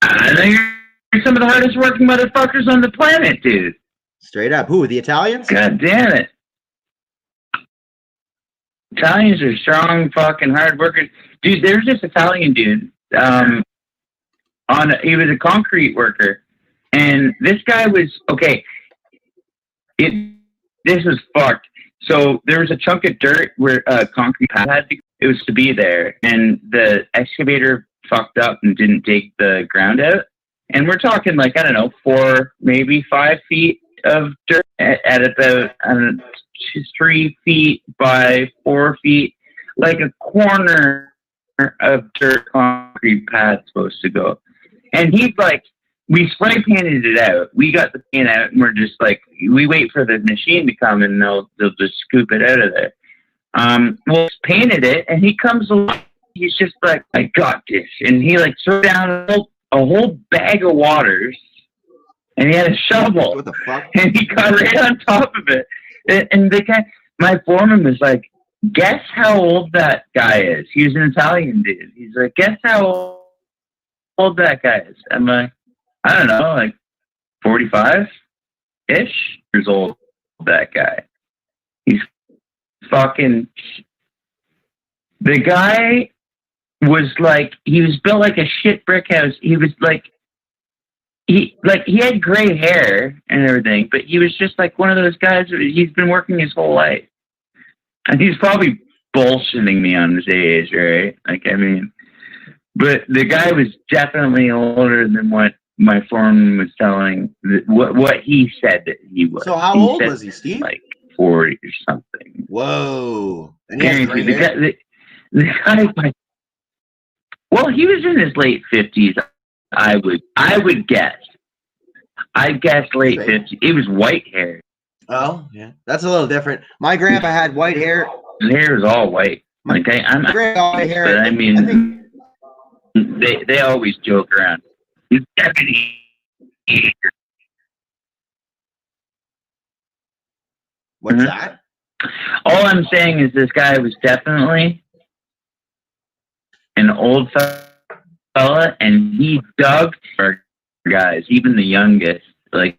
I think you're some of the hardest working motherfuckers on the planet, dude. Straight up. Who, the Italians? God damn it. Italians are strong, fucking hard workers. Dude, there's this Italian dude. He was a concrete worker. And this guy was, okay, this was fucked. So there was a chunk of dirt where concrete had it was to be there. And the excavator fucked up and didn't dig the ground out. And we're talking like, I don't know, 4, maybe 5 feet of dirt at about 3 feet by 4 feet, like a corner of dirt concrete pad supposed to go. And he's like, we spray painted it out. We got the paint out, and we're just like, we wait for the machine to come, and they'll just scoop it out of there. Well, painted it, and he comes along. He's just like, I got this, and he like threw down a whole bag of waters, and he had a shovel. What the fuck? And he got right on top of it. And the guy, my foreman was like, guess how old that guy is. He was an Italian dude. He's like, guess how old that guy is. I'm like, I don't know, like 45-ish years old, that guy. He's fucking... The guy was like, he was built like a shit brick house. He was like, he had gray hair and everything, but he was just like one of those guys. He's been working his whole life, and he's probably bullshitting me on his age, right? Like, I mean, but the guy was definitely older than what my foreman was telling. What he said that he was. So how old was he, Steve? Like 40 or something. Whoa! And the guy, like, well, he was in his late 50s. I would guess. I'd guess late 50s. It was white hair. Oh, yeah. That's a little different. My grandpa had white hair. His hair was all white. Like, I'm white hair. But I mean, they always joke around. He's definitely. What's that? All I'm saying is this guy was definitely an old fella, and he dug for guys, even the youngest. Like,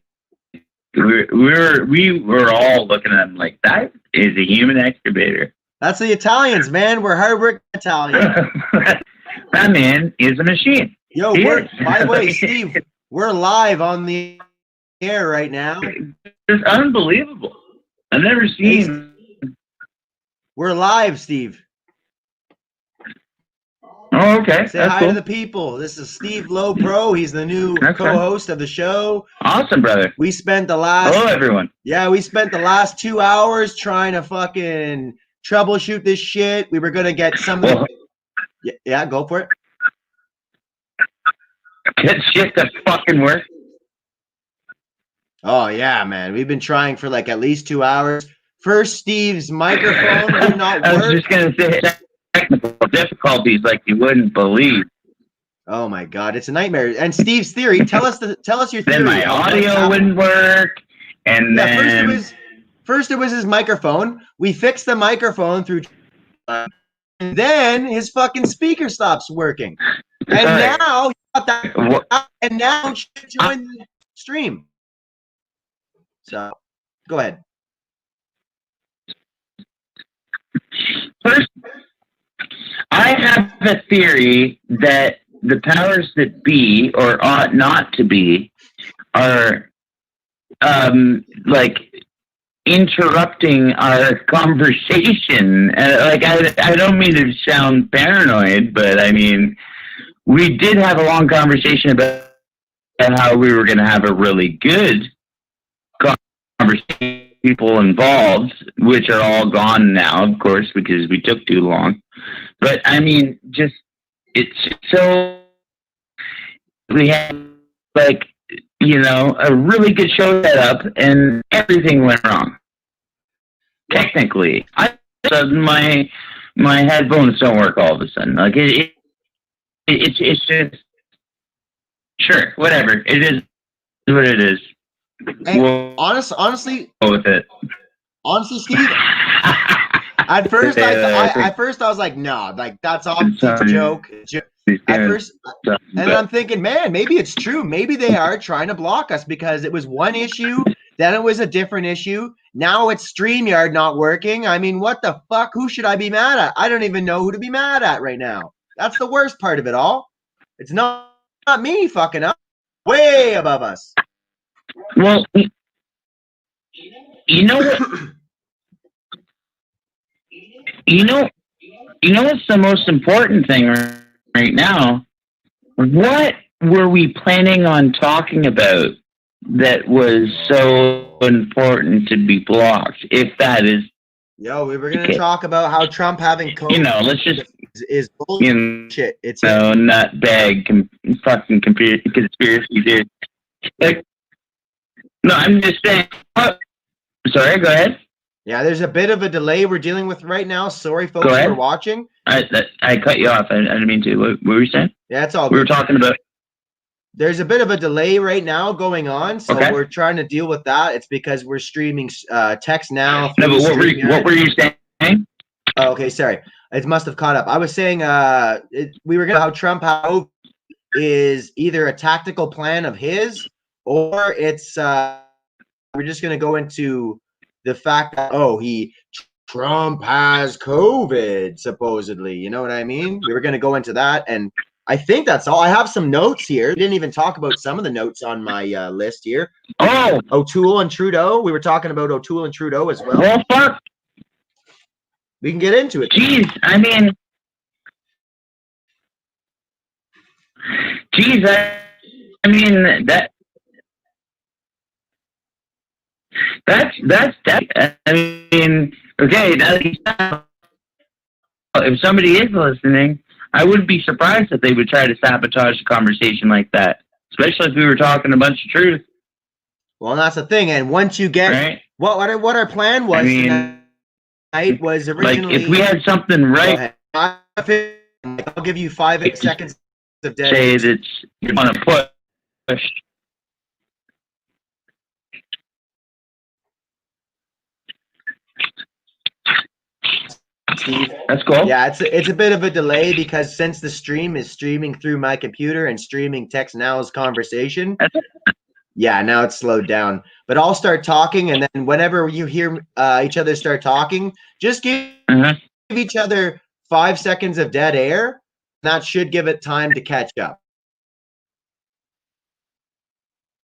we were all looking at him like, that is a human excavator. That's the Italians, man. We're hardworking Italians. That man is a machine. Yo, by the way, Steve, we're live on the air right now. It's unbelievable. I've never seen. We're live, Steve. Oh, okay. Say hi to the people. This is Steve LowPro. He's the new co-host of the show. Awesome, brother. We spent the last... Hello, everyone. Yeah, we spent the last 2 hours trying to fucking troubleshoot this shit. We were going to get some... Yeah, go for it. Get shit to fucking work. Oh, yeah, man. We've been trying for like at least 2 hours. First, Steve's microphone did not work. I was just going to say... technical difficulties like you wouldn't believe. Oh my god, it's a nightmare. And Steve's theory, tell us your theory. Then my audio wouldn't work, and then first it was his microphone. We fixed the microphone through, and then his fucking speaker stops working. And now join the stream. So go ahead. First, I have a theory that the powers that be, or ought not to be, are like interrupting our conversation. Like, I don't mean to sound paranoid, but I mean, we did have a long conversation about how we were going to have a really good conversation. People involved, which are all gone now, of course, because we took too long. But I mean, just it's so we had like, you know, a really good show set up, and everything went wrong. Technically, my headphones don't work all of a sudden. Like it's just sure, whatever it is, what it is. Hey, well, honestly, go with it. Honestly, Steve. At first, I was like, no, like that's obviously a joke. at first, and I'm thinking, man, maybe it's true. Maybe they are trying to block us because it was one issue, then it was a different issue. Now it's StreamYard not working. I mean, what the fuck? Who should I be mad at? I don't even know who to be mad at right now. That's the worst part of it all. It's not me fucking up. Way above us. Well, you know what? You know what's the most important thing right now? What were we planning on talking about that was so important to be blocked? If that is, we were gonna talk about how Trump having COVID, let's just is bullshit. It's nutbag fucking conspiracy theory. Like, no, I'm just saying. Sorry, go ahead. Yeah, there's a bit of a delay we're dealing with right now. Sorry, folks, who are watching. I cut you off. I didn't mean to. What were you saying? Yeah, it's all we were talking about. There's a bit of a delay right now going on, so we're trying to deal with that. It's because we're streaming text now. No, but what were you saying? Oh, okay, sorry. It must have caught up. I was saying we were going to how Trump is either a tactical plan of his or it's we're just going to go into the fact that Trump has COVID supposedly. You know what I mean? We were going to go into that, and I think that's all. I have some notes here. We didn't even talk about some of the notes on my list here. Oh, O'Toole and Trudeau. We were talking about O'Toole and Trudeau as well. Well, fuck. We can get into it. Jeez, I mean that's I mean, okay. If somebody is listening, I wouldn't be surprised if they would try to sabotage a conversation like that, especially if we were talking a bunch of truth. Well, that's the thing. And once you get what our plan was tonight was originally, like if we had something right, I'll give you 5 seconds of dead. Say that you want to push. Steve. That's cool. Yeah, it's a bit of a delay because since the stream is streaming through my computer and streaming Text Now's conversation, yeah, now it's slowed down. But I'll start talking, and then whenever you hear each other start talking, just give each other 5 seconds of dead air. That should give it time to catch up,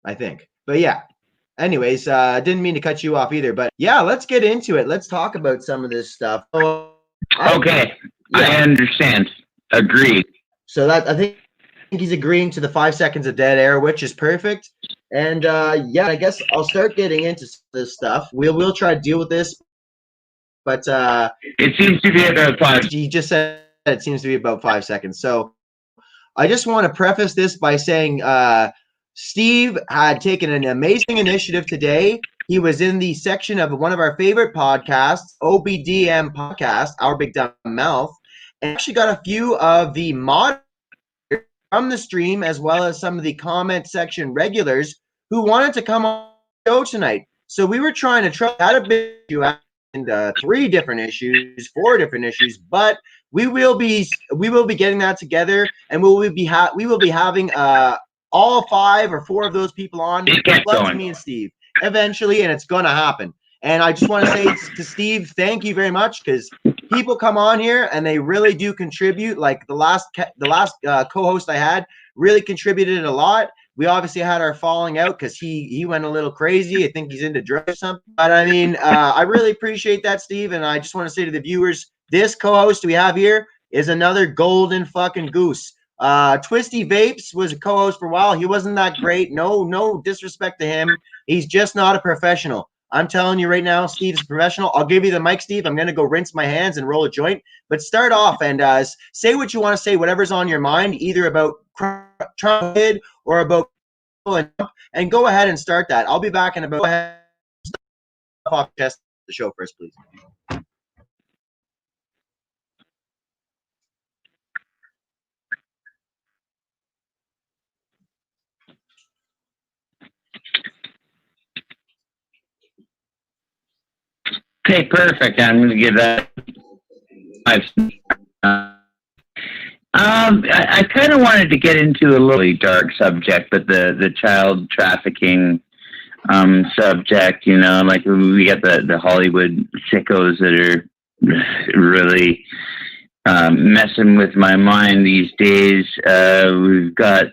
I think. But yeah. Anyways, didn't mean to cut you off either, but yeah, let's get into it. Let's talk about some of this stuff. Okay, yeah. I understand. Agreed. So that I think he's agreeing to the 5 seconds of dead air, which is perfect. And yeah, I guess I'll start getting into this stuff. We'll try to deal with this, but it seems to be about 5. He just said it seems to be about 5 seconds. So I just want to preface this by saying Steve had taken an amazing initiative today. He was in the section of one of our favorite podcasts, OBDM podcast, Our Big Dumb Mouth, and actually got a few of the moderators from the stream as well as some of the comment section regulars who wanted to come on the show tonight. So we were trying to try out a bit and 3 different issues, 4 different issues, but we will be getting that together, and we will be having all 5 or 4 of those people on, plus me and Steve, eventually, and it's gonna happen. And I just want to say to Steve, thank you very much, because people come on here and they really do contribute. Like the last co-host I had really contributed a lot. We obviously had our falling out because he went a little crazy. I think he's into drugs or something. But I mean, I really appreciate that, Steve. And I just want to say to the viewers, this co-host we have here is another golden fucking goose. Twisty Vapes was a co-host for a while. He wasn't that great. No disrespect to him. He's just not a professional. I'm telling you right now, Steve's a professional. I'll give you the mic, Steve. I'm going to go rinse my hands and roll a joint. But start off and say what you want to say, whatever's on your mind, either about Trump or about and go ahead and start that. I'll be back in about off test the show first, please. Okay, perfect. I'm going to give that 5. I kind of wanted to get into a really dark subject, but the child trafficking subject, you know, like we got the Hollywood sickos that are really messing with my mind these days. We've got,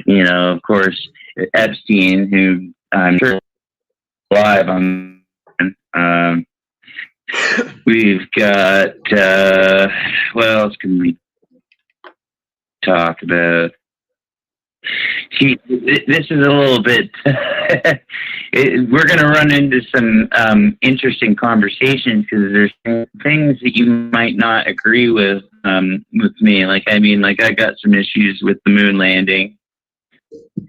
you know, of course, Epstein, who I'm sure live on. We've got, what else can we talk about? See, this is a little bit, we're going to run into some interesting conversations because there's things that you might not agree with me. Like, I mean, like I got some issues with the moon landing.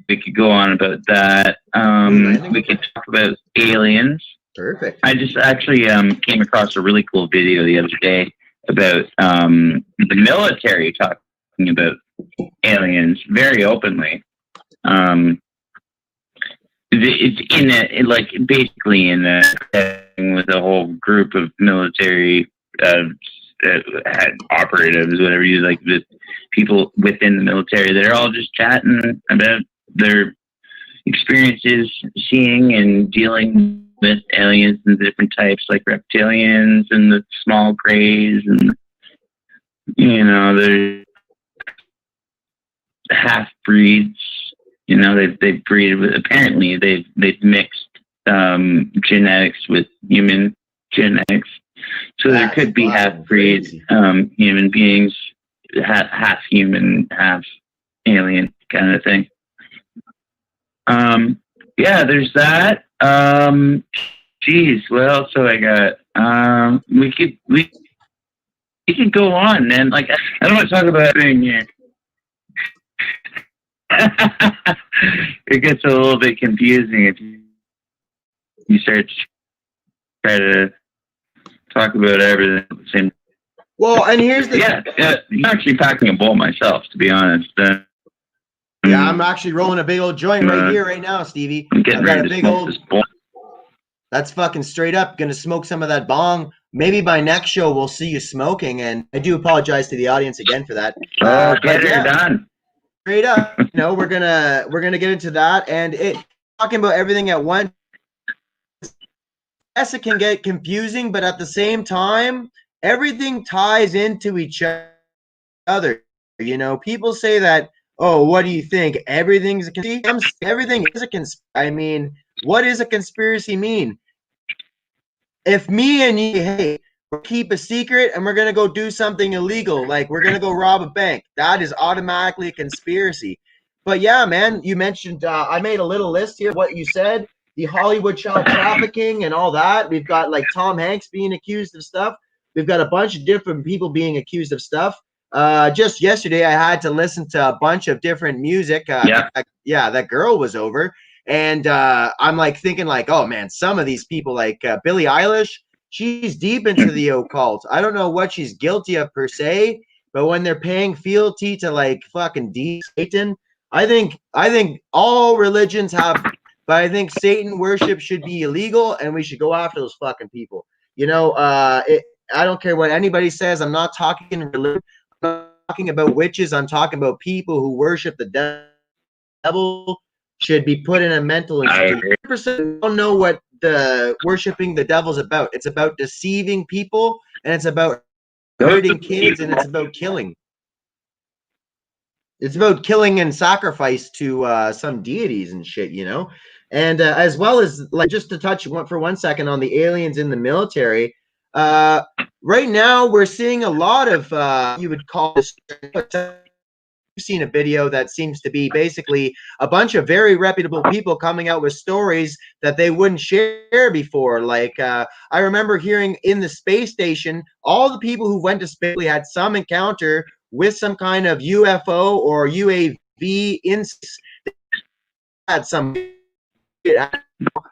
We could go on about that. We could talk about aliens. Perfect. I just actually came across a really cool video the other day about the military talking about aliens very openly. It's like basically in a with a whole group of military operatives, whatever you like, the people within the military. They're all just chatting about their experiences seeing and dealing with aliens and different types, like reptilians and the small grays, and you know, they're half breeds. You know, they've breeded with, apparently they've mixed genetics with human genetics, so there could be half breed human beings, half human, half alien kind of thing. Yeah, there's that. Geez, what else do I got? We could go on, man. Like, I don't want to talk about everything here. It gets a little bit confusing if you start to try to talk about everything at the same time. Well, and here's the I'm actually packing a bowl myself, to be honest. Yeah, I'm actually rolling a big old joint right here, right now, Stevie. I'm getting ready to smoke this bowl. That's fucking straight up. Gonna smoke some of that bong. Maybe by next show we'll see you smoking, and I do apologize to the audience again for that. Get her done. Straight up, you know, we're gonna get into that, and talking about everything at once. Yes, it can get confusing, but at the same time, everything ties into each other. You know, people say that, oh, what do you think? Everything is a conspiracy. I mean, what does a conspiracy mean? If me and you, hey, we'll keep a secret and we're going to go do something illegal, like we're going to go rob a bank, that is automatically a conspiracy. But yeah, man, you mentioned, I made a little list here, what you said, the Hollywood child trafficking and all that. We've got like Tom Hanks being accused of stuff. We've got a bunch of different people being accused of stuff. Just yesterday, I had to listen to a bunch of different music. That girl was over. And I'm like thinking like, oh man, some of these people like Billie Eilish, she's deep into the occult. I don't know what she's guilty of per se, but when they're paying fealty to like fucking Satan, I think all religions have, but I think Satan worship should be illegal and we should go after those fucking people. You know, I don't care what anybody says. I'm not talking religion. I'm not talking about witches. I'm talking about people who worship the devil. Should be put in a mental institution. 100% don't know what the worshiping the devil's about. It's about deceiving people, and it's about hurting kids, and it's about killing. It's about killing and sacrifice to some deities and shit, you know. And as well as like just to touch for 1 second on the aliens in the military. Right now, we're seeing a lot of you would call this. Seen a video that seems to be basically a bunch of very reputable people coming out with stories that they wouldn't share before. Like I remember hearing in the space station, all the people who went to space had some encounter with some kind of UFO or UAV had some.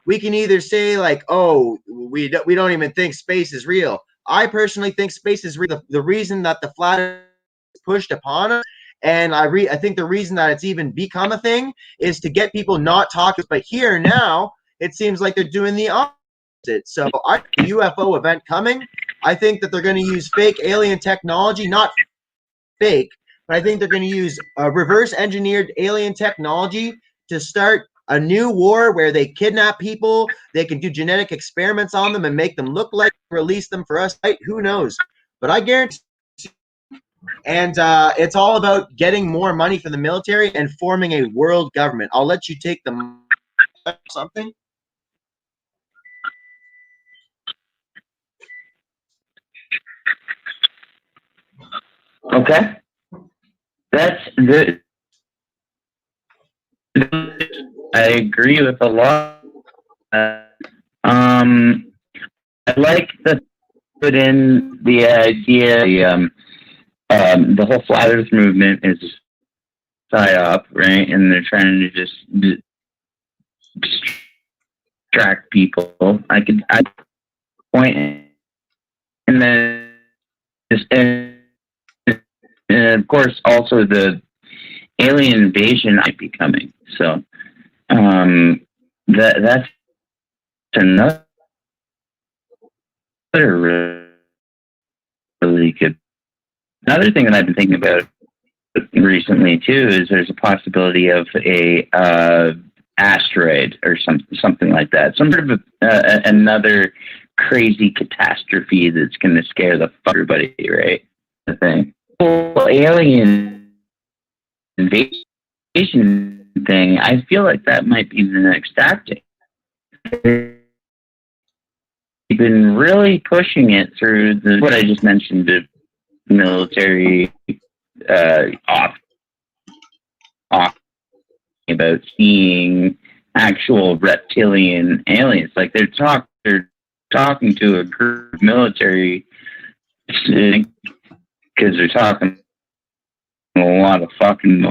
We can either say like, oh, we don't even think space is real. I personally think space is real. The reason that the flat is pushed upon us. And I think the reason that it's even become a thing is to get people not talking. But here now, it seems like they're doing the opposite. So I see a UFO event coming. I think that they're going to use fake alien technology, not fake, but I think they're going to use reverse engineered alien technology to start a new war where they kidnap people, they can do genetic experiments on them and make them look like release them for us. Right? Who knows? But I guarantee. And it's all about getting more money for the military and forming a world government. I'll let you take the something. Okay. That's the. I agree with a lot. I like the put in the idea. The whole flat Earth movement is psyop, right? And they're trying to just distract people. I point, and then and of course also the alien invasion might be coming. So that's another really good. Another thing that I've been thinking about recently too is there's a possibility of a asteroid or something like that, some sort of another crazy catastrophe that's going to scare the fuck everybody, right? The thing, well, alien invasion thing. I feel like that might be the next tactic. They've been really pushing it through what I just mentioned, the military off about seeing actual reptilian aliens. Like they're talking to a group of military because they're talking a lot of fucking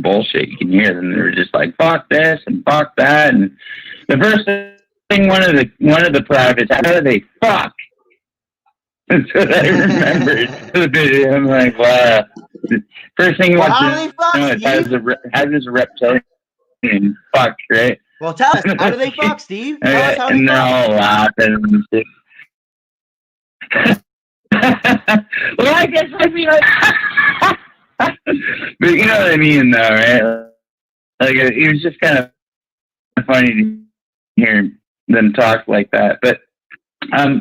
bullshit. You can hear them. They're just like, fuck this and fuck that. And the first thing one of the privates, how do they fuck? That's what I remembered. I'm like, wow. First thing you want to know is how does a reptilian fuck, right? Well, tell us, how do they fuck, Steve? Tell us how they and fuck. they're all laughing. Well, I guess I'd be like, but you know what I mean, though, right? Like, it was just kind of funny to hear them talk like that. But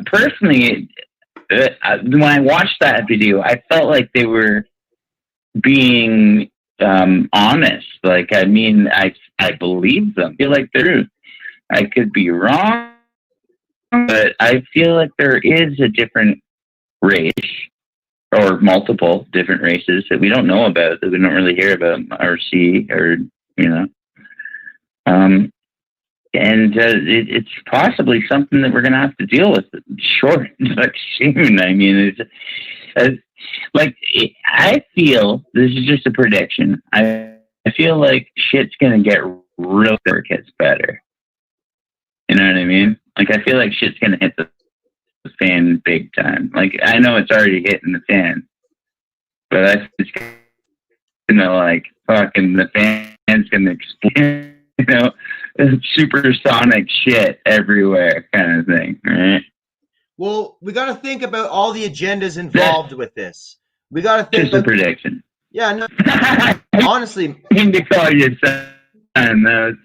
personally, when I watched that video, I felt like they were being honest. Like, I mean, I believe them. I feel like I could be wrong, but I feel like there is a different race or multiple different races that we don't know about, that we don't really hear about or see, or, you know. And it's possibly something that we're going to have to deal with soon. I mean, I feel, this is just a prediction, I feel like shit's going to get real before it gets better. You know what I mean? Like, I feel like shit's going to hit the fan big time. Like, I know it's already hitting the fan, but it's going to, like, fucking, the fan's going to explode. You know, supersonic shit everywhere kind of thing, right? Well, we got to think about all the agendas involved with this. We got to think just a prediction. Yeah, no. Honestly, I need to call you son.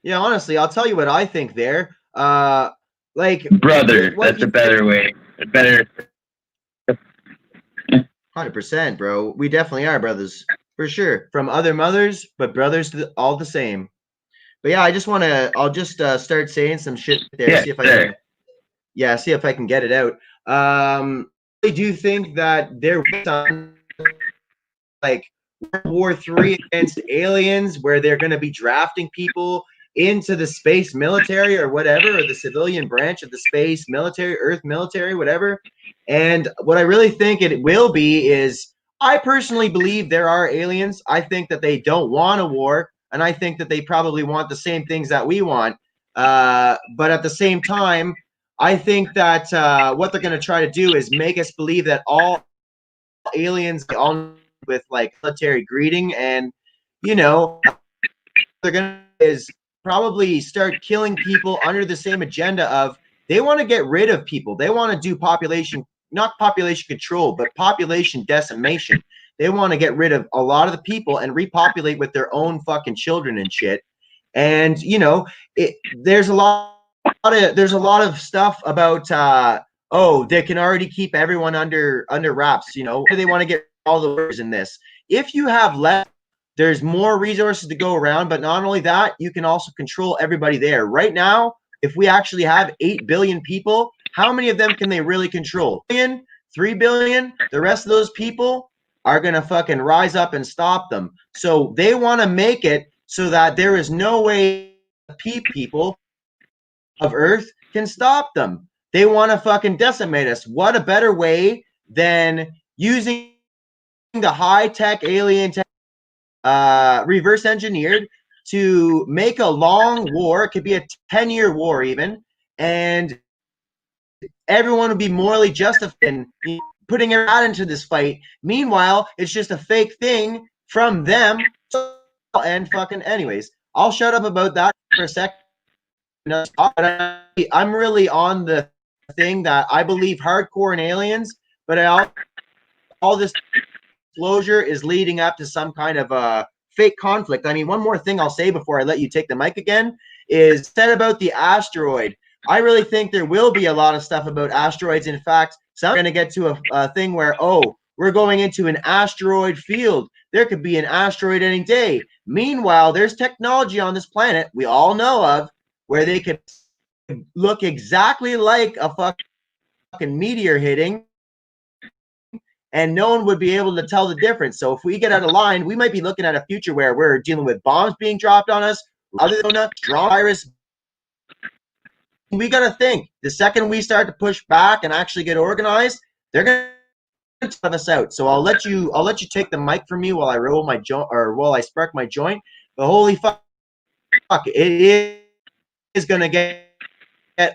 Yeah, honestly, I'll tell you what I think there. Like brother, that's a better way. A better 100%, bro. We definitely are brothers. For sure. From other mothers, but brothers all the same. But yeah, I'll just start saying some shit there. Yeah, see if I can get it out. I do think that there was some, like, World War III against aliens, where they're going to be drafting people into the space military or whatever, or the civilian branch of the space military, Earth military, whatever. And what I really think it will be is, I personally believe there are aliens. I think that they don't want a war, and I think that they probably want the same things that we want. But at the same time, I think that what they're going to try to do is make us believe that all aliens, all with like military greeting, and you know, they're going to is probably start killing people under the same agenda of they want to get rid of people. They want to do population not population control, but population decimation. They want to get rid of a lot of the people and repopulate with their own fucking children and shit. And you know, there's a lot of stuff about oh, they can already keep everyone under wraps. You know, they want to get all the workers in this. If you have less, there's more resources to go around. But not only that, you can also control everybody there. Right now, if we actually have 8 billion people, how many of them can they really control? 3 billion? The rest of those people are going to fucking rise up and stop them. So they want to make it so that there is no way people of Earth can stop them. They want to fucking decimate us. What a better way than using the high-tech alien tech, reverse engineered to make a long war. It could be a 10-year war even, and everyone would be morally justified in putting it out into this fight. Meanwhile, it's just a fake thing from them. And fucking anyways, I'll shut up about that for a second. I'm really on the thing that I believe hardcore in aliens, but all this disclosure is leading up to some kind of a fake conflict. I mean, one more thing I'll say before I let you take the mic again is said about the asteroid. I really think there will be a lot of stuff about asteroids. In fact, some are going to get to a thing where, oh, we're going into an asteroid field. There could be an asteroid any day. Meanwhile, there's technology on this planet we all know of where they could look exactly like a fucking meteor hitting, and no one would be able to tell the difference. So if we get out of line, we might be looking at a future where we're dealing with bombs being dropped on us, other than a strong virus. We got to think, the second we start to push back and actually get organized, they're going to cut us out. So I'll let you take the mic from me while I roll my joint, or while I spark my joint. But holy fuck, it is going to get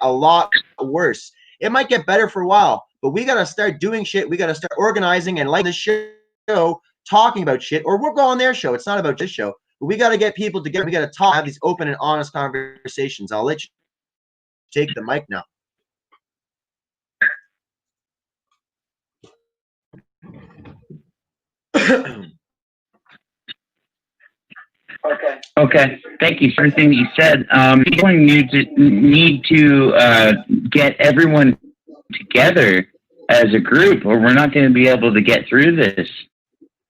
a lot worse. It might get better for a while, but we got to start doing shit. We got to start organizing, and like this show, talking about shit, or we'll go on their show. It's not about this show, but we got to get people together. We got to talk, have these open and honest conversations. I'll let you take the mic now. Okay. Thank you for everything you said. People need to get everyone together as a group, or we're not going to be able to get through this.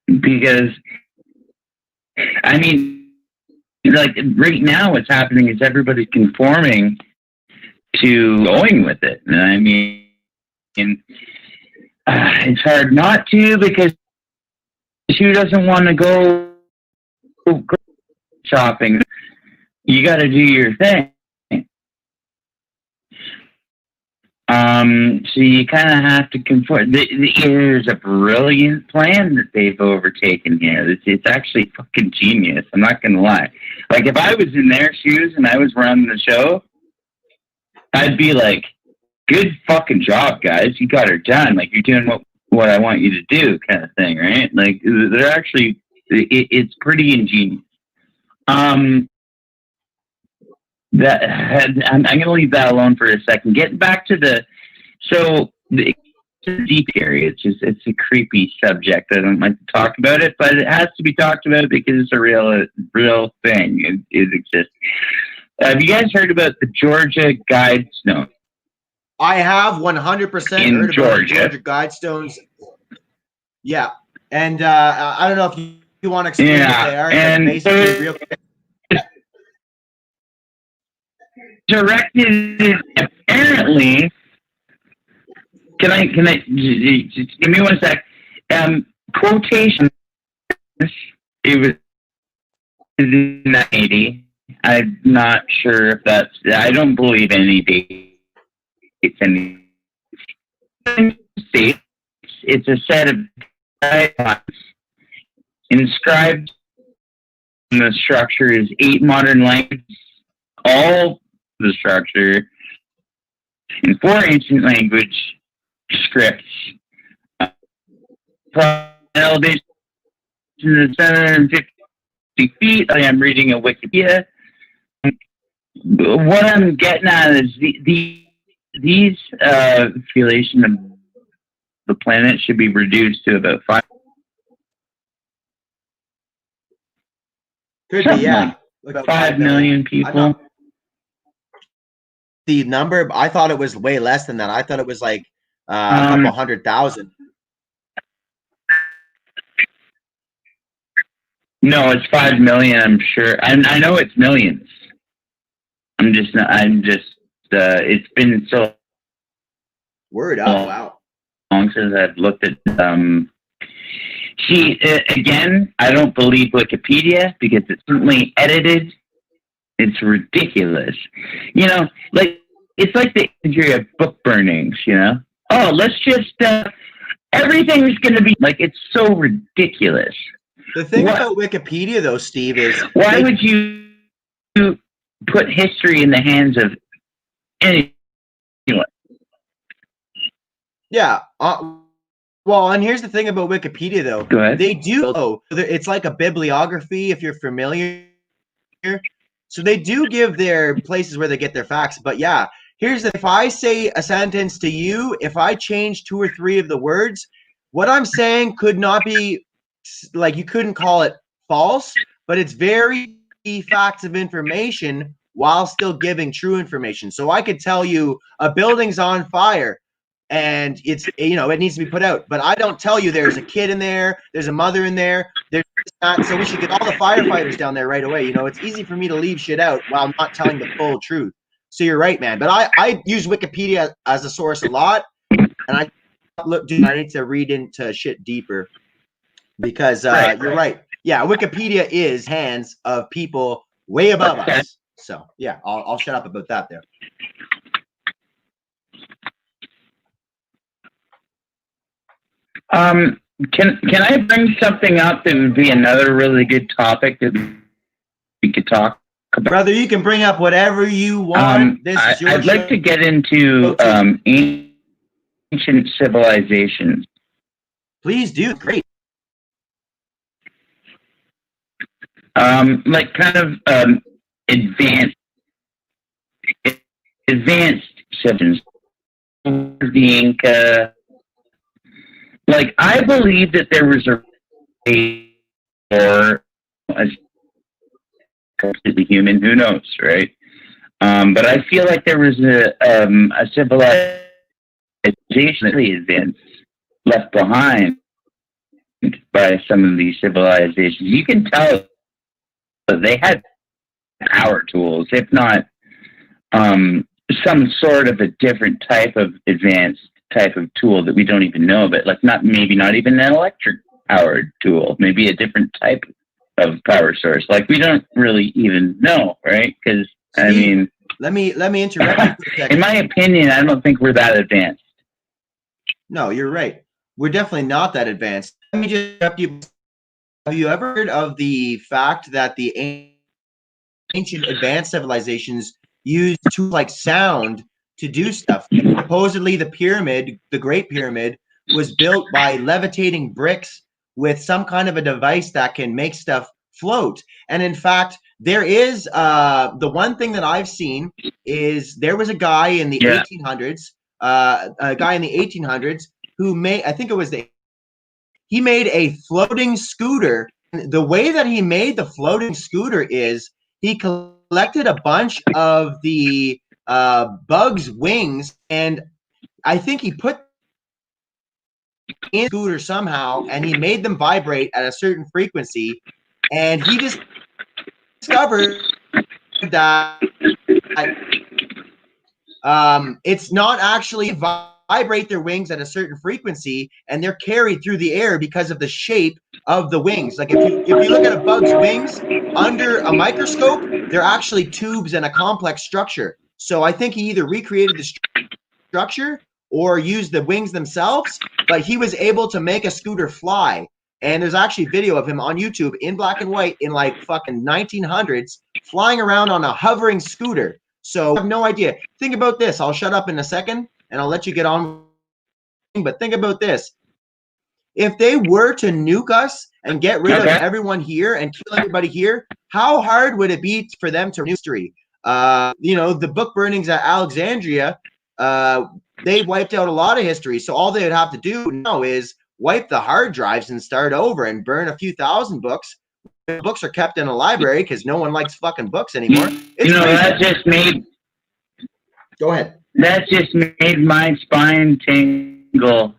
Because, I mean, like right now, what's happening is everybody's conforming to going with it. And I mean, it's hard not to, because who doesn't want to go shopping? You got to do your thing. So you kind of have to conform. There's a brilliant plan that they've overtaken here. It's actually fucking genius. I'm not going to lie. Like, if I was in their shoes and I was running the show, I'd be like, good fucking job, guys. You got her done. Like, you're doing what I want you to do, kind of thing, right? Like, they're actually, it's pretty ingenious. I'm going to leave that alone for a second. Getting back to the deep area, it's a creepy subject. I don't like to talk about it, but it has to be talked about because it's a real thing. It exists. Have you guys heard about the Georgia Guidestone? I have 100% heard about the Georgia Guidestones. Yeah, and I don't know if you want to explain what they are. And basically, real quick. Directed apparently. Can I just give me 1 sec? Quotation. It was in 1980. I'm not sure if that's. I don't believe any dates. Any states. It's a set of guidelines inscribed in the structure is 8 modern languages. All the structure in 4 ancient language scripts. Elevation is 750 feet. I am reading a Wikipedia. What I'm getting at is these affiliation of the planet should be reduced to about 5. Could be, yeah. Like 5 million people. The number, I thought it was way less than that. I thought it was like a couple 100,000. No, it's 5 million. I'm sure. I know it's millions. It's been so Word up! Wow. long since I've looked at. Again, I don't believe Wikipedia because it's certainly edited. It's ridiculous. You know, like it's like the imagery of book burnings. You know, oh, let's just everything's going to be like, it's so ridiculous. The thing about Wikipedia, though, Steve, is why would you put history in the hands of anyone? Yeah. Well, and here's the thing about Wikipedia, though. Go ahead. They do. It's like a bibliography, if you're familiar. So they do give their places where they get their facts. But yeah, if I say a sentence to you, if I change 2 or 3 of the words, what I'm saying could not be, like, you couldn't call it false, but it's very facts of information while still giving true information. So I could tell you a building's on fire and it's, you know, it needs to be put out, but I don't tell you there's a kid in there, there's a mother in there, there's not, so we should get all the firefighters down there right away. You know, it's easy for me to leave shit out while not telling the full truth. So you're right, man. But I use Wikipedia as a source a lot, and I need to read into shit deeper because you're right. Yeah, Wikipedia is hands of people way above us. So yeah, I'll shut up about that there. Can I bring something up that would be another really good topic that we could talk about? Brother, you can bring up whatever you want. I'd like to get into ancient civilizations. Please do. Great. Like kind of advanced civilizations. The Inca. Like, I believe that there was a completely human, who knows, right? But I feel like there was a civilization that really advanced, left behind by some of these civilizations. You can tell that they had power tools, if not some sort of a different type of advanced type of tool that we don't even know about, like not even an electric powered tool, maybe a different type of power source. Like we don't really even know, right? Because I mean, let me interrupt you for a second. In my opinion, I don't think we're that advanced. No, you're right. We're definitely not that advanced. Let me just interrupt you. Have you ever heard of the fact that the ancient advanced civilizations used tools like sound to do stuff? Supposedly the pyramid, the Great Pyramid, was built by levitating bricks with some kind of a device that can make stuff float. And in fact, there is the one thing that I've seen is there was a guy in the 1800s, who made, I think it was he made a floating scooter. The way that he made the floating scooter is he collected a bunch of the bugs' wings, and I think he put in the scooter somehow, and he made them vibrate at a certain frequency, and he just discovered that it's not actually vibrate their wings at a certain frequency, and they're carried through the air because of the shape of the wings. Like if you look at a bug's wings under a microscope, they're actually tubes and a complex structure. So I think he either recreated the structure or used the wings themselves, but he was able to make a scooter fly. And there's actually video of him on YouTube in black and white in like fucking 1900s flying around on a hovering scooter. So I have no idea. Think about this. I'll shut up in a second and I'll let you get on. But think about this. If they were to nuke us and get rid of everyone here and kill everybody here, how hard would it be for them to history? You know, the book burnings at Alexandria, they wiped out a lot of history. So all they would have to do now is wipe the hard drives and start over and burn a few thousand books. Books are kept in a library because no one likes fucking books anymore. It's crazy. Go ahead. That just made my spine tingle.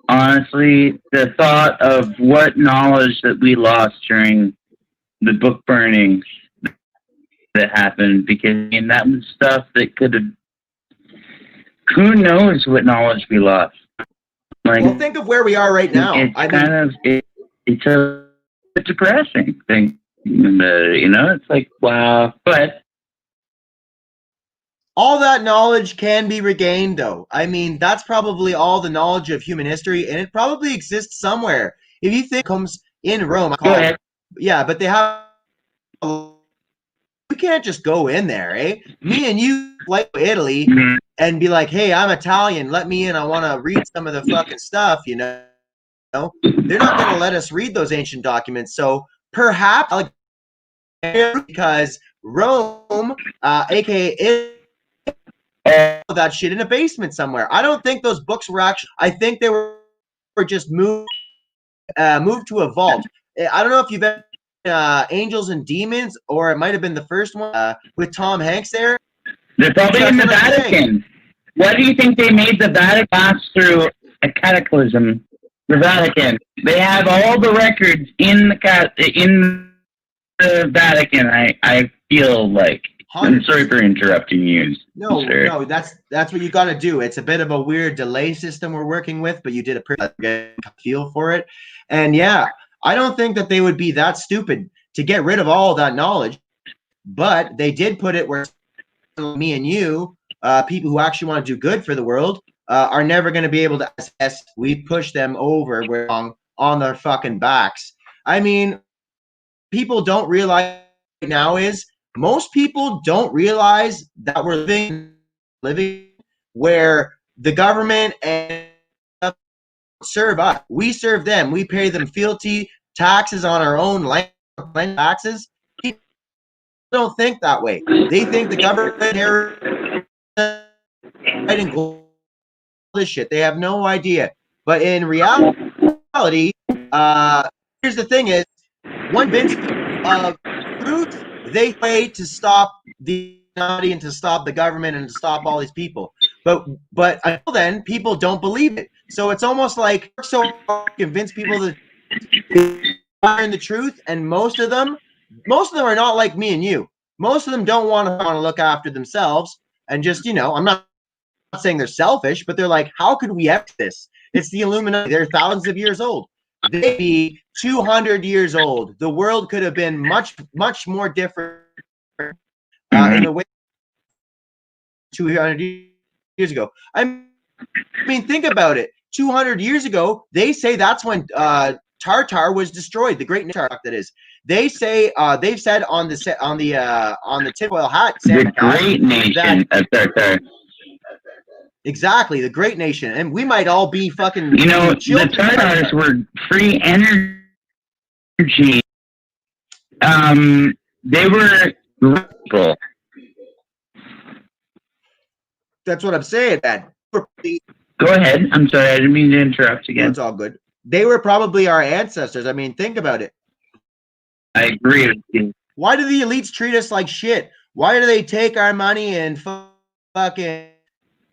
Honestly, the thought of what knowledge that we lost during the book burnings that happened, because I mean, that was stuff that could have. Who knows what knowledge we lost? Like, well, think of where we are right now. It's a depressing thing. You know, it's like, wow. But all that knowledge can be regained, though. I mean, that's probably all the knowledge of human history, and it probably exists somewhere. If you think it comes in Rome, yeah, but they have. You can't just go in there, eh? Me and you like Italy and be like, hey, I'm Italian, let me in, I want to read some of the fucking stuff, you know? They're not going to let us read those ancient documents. So perhaps, because Rome, aka that shit in a basement somewhere. I don't think those books were actually, I think they were just moved to a vault. I don't know if you've ever Angels and Demons, or it might have been the first one with Tom Hanks there. They're probably in the Vatican. Why do you think they made the Vatican pass through a cataclysm? The Vatican. They have all the records in the Vatican. I feel like. I'm sorry for interrupting you. No, that's what you got to do. It's a bit of a weird delay system we're working with, but you did a pretty good feel for it. And yeah, I don't think that they would be that stupid to get rid of all of that knowledge, but they did put it where me and you, people who actually want to do good for the world, are never going to be able to assess. We push them over on their fucking backs. I mean, people don't realize right now is most people don't realize that we're living where the government and serve us. We serve them. We pay them fealty taxes on our own land taxes. People don't think that way. They think the government fighting this shit. They have no idea. But in reality, here's the thing: is one Vince of truth, they pray to stop the and to stop the government and to stop all these people. But until then, people don't believe it. So it's almost like so convince people that they're in the truth, and most of them are not like me and you. Most of them don't want to look after themselves and just, you know, I'm not saying they're selfish, but they're like, how could we have this? It's the Illuminati. They're thousands of years old. They'd be 200 years old. The world could have been much, much more different in a way 200 years ago. I mean, think about it. 200 years ago, they say that's when Tartar was destroyed. The Great Nation, that is. They say they've said on the tinfoil hat, the Great Nation of Tartar. Exactly, the Great Nation, and we might all be fucking. You know, the Tartars were free energy. They were people. That's what I'm saying, man. Go ahead. I'm sorry, I didn't mean to interrupt again. It's all good. They were probably our ancestors. I mean, think about it. I agree with you. Why do the elites treat us like shit? Why do they take our money and fucking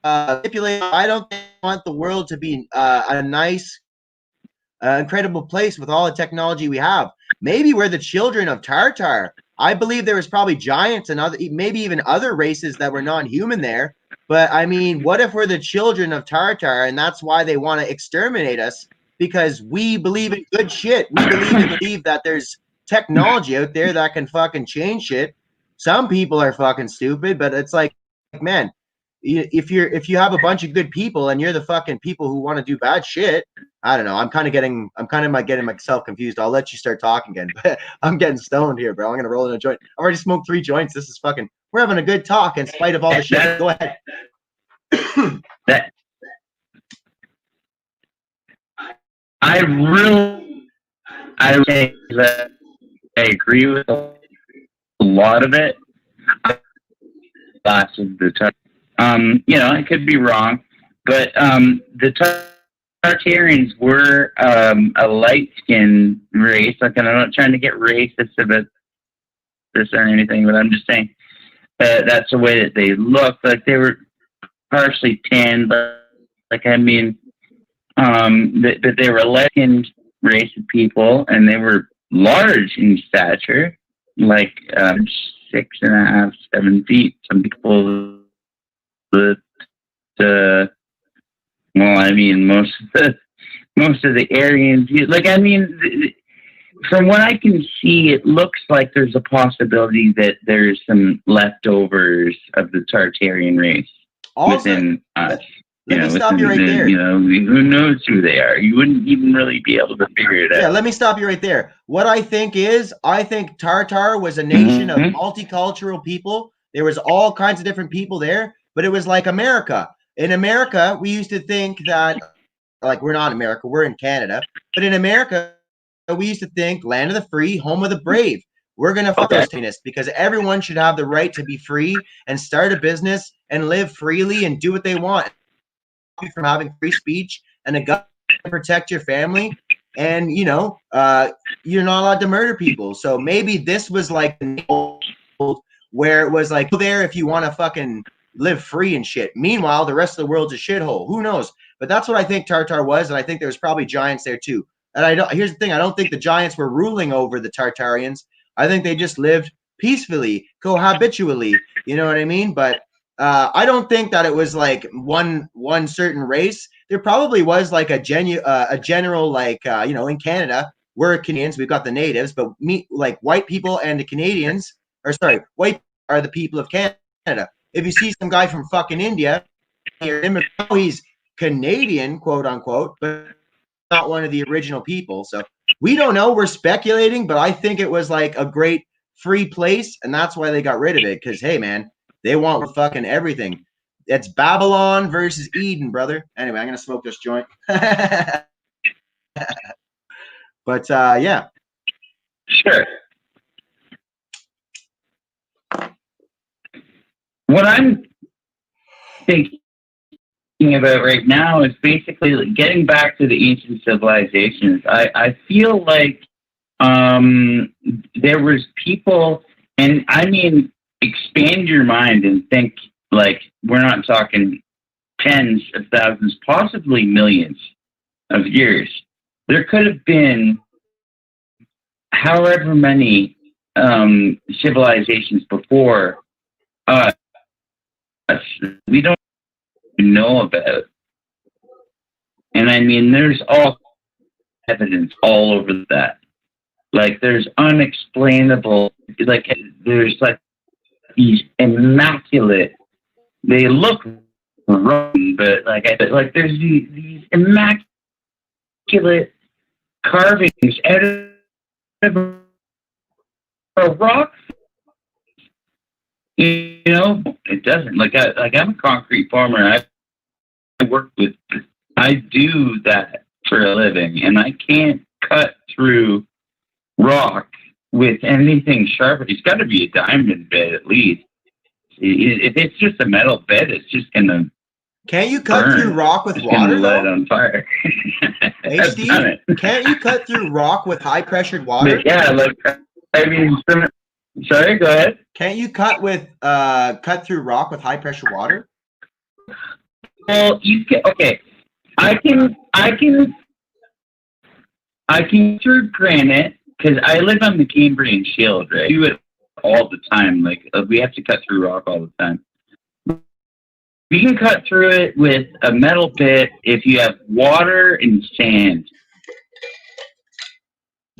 manipulate? I don't want the world to be a nice, incredible place with all the technology we have. Maybe we're the children of Tartar. I believe there was probably giants and maybe even other races that were non-human there. But I mean, what if we're the children of Tartar and that's why they want to exterminate us? Because we believe in good shit. We believe that there's technology out there that can fucking change shit. Some people are fucking stupid, but it's like, man, if you have a bunch of good people and you're the fucking people who want to do bad shit, I don't know. I'm kind of getting myself confused. I'll let you start talking again. But I'm getting stoned here, bro. I'm gonna roll in a joint. I've already smoked 3 joints. This is fucking. We're having a good talk in spite of all the shit. Go ahead. I agree with a lot of it. Lots of the time. You know, I could be wrong, But the Tartarians were a light-skinned race. Like, and I'm not trying to get racist about this or anything, but I'm just saying that's the way that they looked. Like, they were partially tanned, but like, I mean, that they were a light-skinned race of people, and they were large in stature, like 6.5, 7 feet. Some people, well, I mean, most of the Aryans, like, I mean, from what I can see, it looks like there's a possibility that there's some leftovers of the Tartarian race within us. Let me stop you right there. You know, who knows who they are? You wouldn't even really be able to figure it out. Yeah, let me stop you right there. What I think Tartar was a nation of multicultural people. There was all kinds of different people there, but it was like America. In America, we used to think that, like, we're not in America, we're in Canada, but in America, we used to think land of the free, home of the brave. We're going to fuck those tennis because everyone should have the right to be free and start a business and live freely and do what they want. From having free speech and a gun to protect your family, and you're not allowed to murder people. So maybe this was like where it was like, go there if you want to fucking live free and shit. Meanwhile, the rest of the world's a shithole. Who knows? But that's what I think Tartar was, and I think there was probably giants there too. And here's the thing: I don't think the giants were ruling over the Tartarians. I think they just lived peacefully, cohabitually. You know what I mean? But I don't think that it was like one certain race. There probably was like a general, like, in Canada, we're Canadians, we've got the natives, but like white people and the Canadians, white are the people of Canada. If you see some guy from fucking India, he's Canadian, quote unquote, but not one of the original people. So we don't know. We're speculating, but I think it was like a great free place, and that's why they got rid of it. Because, hey, man, they want fucking everything. It's Babylon versus Eden, brother. Anyway, I'm going to smoke this joint. But, yeah. Sure. What I'm thinking about right now is basically like getting back to the ancient civilizations. I feel like there was people, and I mean, expand your mind and think, like, we're not talking tens of thousands, possibly millions of years. There could have been however many civilizations before us we don't know about. And I mean, there's all evidence all over that. Like, there's unexplainable, like, there's like these immaculate, they look wrong, but like there's these immaculate carvings out of a rock. You know, it doesn't. Like I'm a concrete farmer. I do that for a living, and I can't cut through rock with anything sharp. It's got to be a diamond bed at least. If it's just a metal bed, it's just gonna. Can't you cut through rock with water? Light on fire. Hey, Steve, can't you cut through rock with high pressured water? But yeah, like, I mean, sorry, go ahead. Can't you cut through rock with high pressure water? Well, you can. Okay, I can through granite because I live on the Cambrian Shield, right? I do it all the time. Like, we have to cut through rock all the time. We can cut through it with a metal bit if you have water and sand.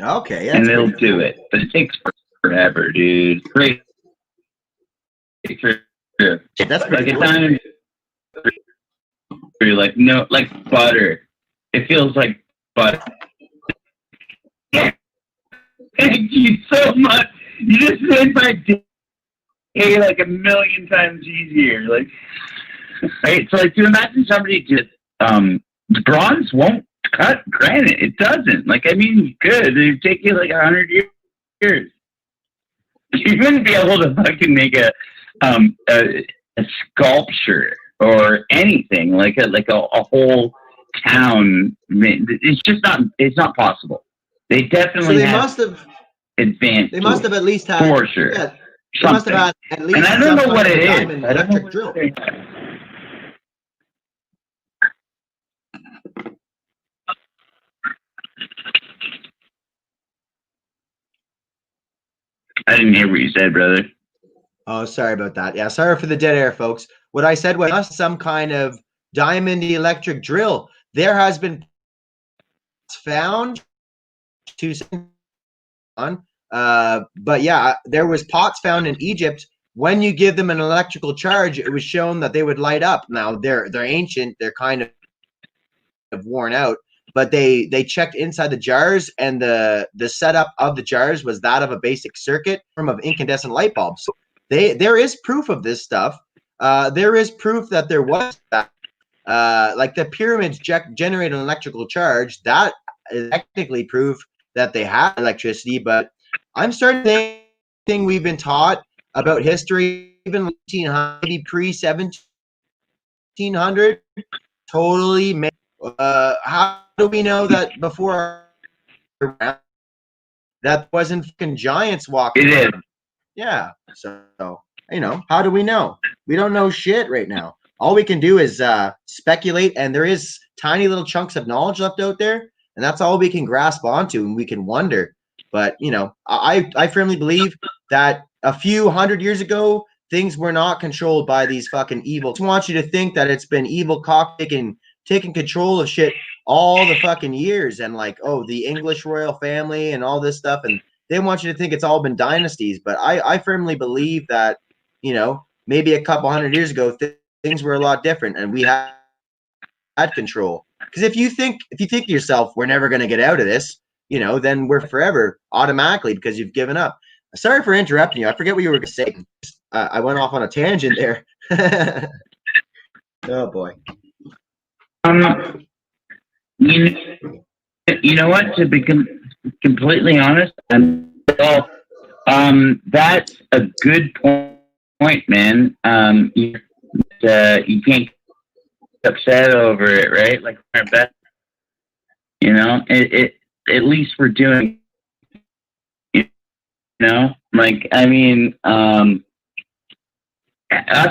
Okay, and it'll do it, but it takes forever, dude. Great. That's pretty like cool. Like, no, like butter. It feels like butter. Thank you so much. You just made my day like a million times easier. Like, right? So, like, to imagine somebody just bronze won't cut granite. It doesn't. Like, I mean, good. It'd take you like 100 years. You wouldn't be able to fucking make a sculpture or anything like a whole town. It's just not. It's not possible. They definitely So they have must have. advanced. They must have at least had. for sure. Yeah, they must have had at least And I don't some know kind what of it is. diamond I don't know electric what drill. it is. I didn't hear what you said, brother. Oh, sorry about that. Yeah, sorry for the dead air, folks. What I said was some kind of diamond electric drill. There has been found to on, but yeah, there was pots found in Egypt. When you give them an electrical charge, it was shown that they would light up. Now they're ancient, they're kind of worn out, but they checked inside the jars, and the setup of the jars was that of a basic circuit form of incandescent light bulbs. So there is proof of this stuff. There is proof that there was that. Like the pyramids generate an electrical charge. That is technically proof that they had electricity, but I'm starting to think we've been taught about history, even 1800, maybe pre-1700, totally made. How do we know that before that wasn't fucking giants walking? It is. Yeah. So, how do we know? We don't know shit right now. All we can do is speculate, and there is tiny little chunks of knowledge left out there, and that's all we can grasp onto, and we can wonder. But, I firmly believe that a few hundred years ago, things were not controlled by these fucking evil. I just want you to think that it's been evil cock taking control of shit all the fucking years, and like, oh, the English royal family and all this stuff, and they want you to think it's all been dynasties. But I firmly believe that, maybe a couple hundred years ago, things were a lot different, and we had control. Because if you think to yourself, we're never going to get out of this, then we're forever automatically, because you've given up. Sorry for interrupting you. I forget what you were going to say. I went off on a tangent there. Oh boy. You know what? To be completely honest, that's a good point, man. You can't get upset over it, right? Like, at least we're doing, like, I mean, us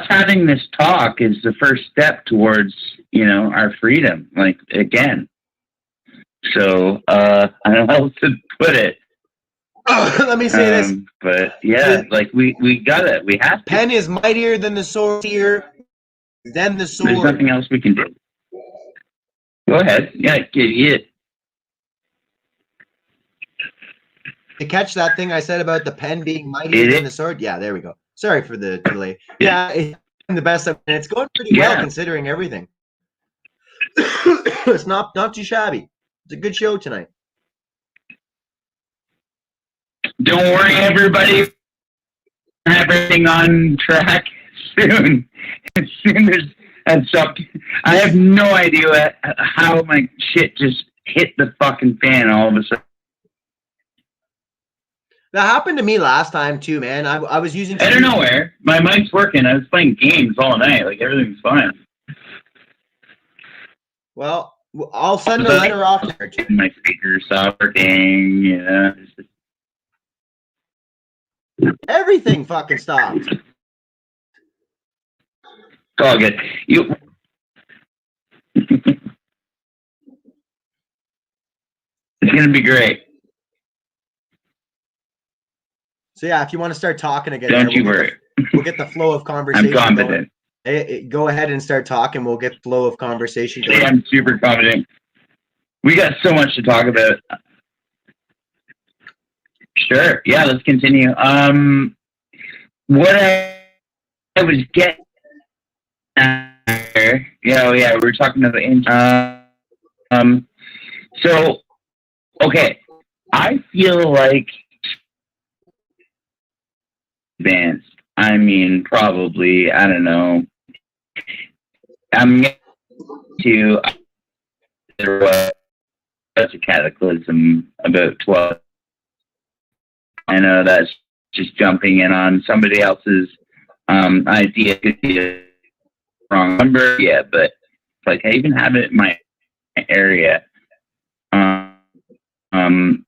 having this talk is the first step towards, our freedom, like, again. So, I don't know how to put it. Let me say this. But yeah, like we got it. We have to. Pen is mightier than the sword here, than the sword. There's nothing else we can do. Go ahead. Yeah, get to catch that thing I said about the pen being mightier than the sword. Yeah, there we go. Sorry for the delay. Yeah, it's the best of, and it's going pretty well considering everything. It's not too shabby. It's a good show tonight. Don't worry, everybody. Everything on track soon. As soon as something, I have no idea how my shit just hit the fucking fan all of a sudden. That happened to me last time too, man. I was using. I don't know where my mic's working. I was playing games all night. Like, everything's fine. Well, I'll send a letter off. My speakers stopped working. Yeah. Everything fucking stopped. It's all good. It's gonna be great. So yeah, if you want to start talking again, Don't you worry. We'll get the flow of conversation. I'm confident. Hey, go ahead and start talking. We'll get flow of conversation going. Yeah, I'm super confident. We got so much to talk about. Sure. Yeah, let's continue. What I was getting at, we were talking about so okay, I feel like advanced. I mean, probably, I don't know. I'm to there was a cataclysm about 12. I know that's just jumping in on somebody else's idea. wrong number, yeah, but like I even have it in my area,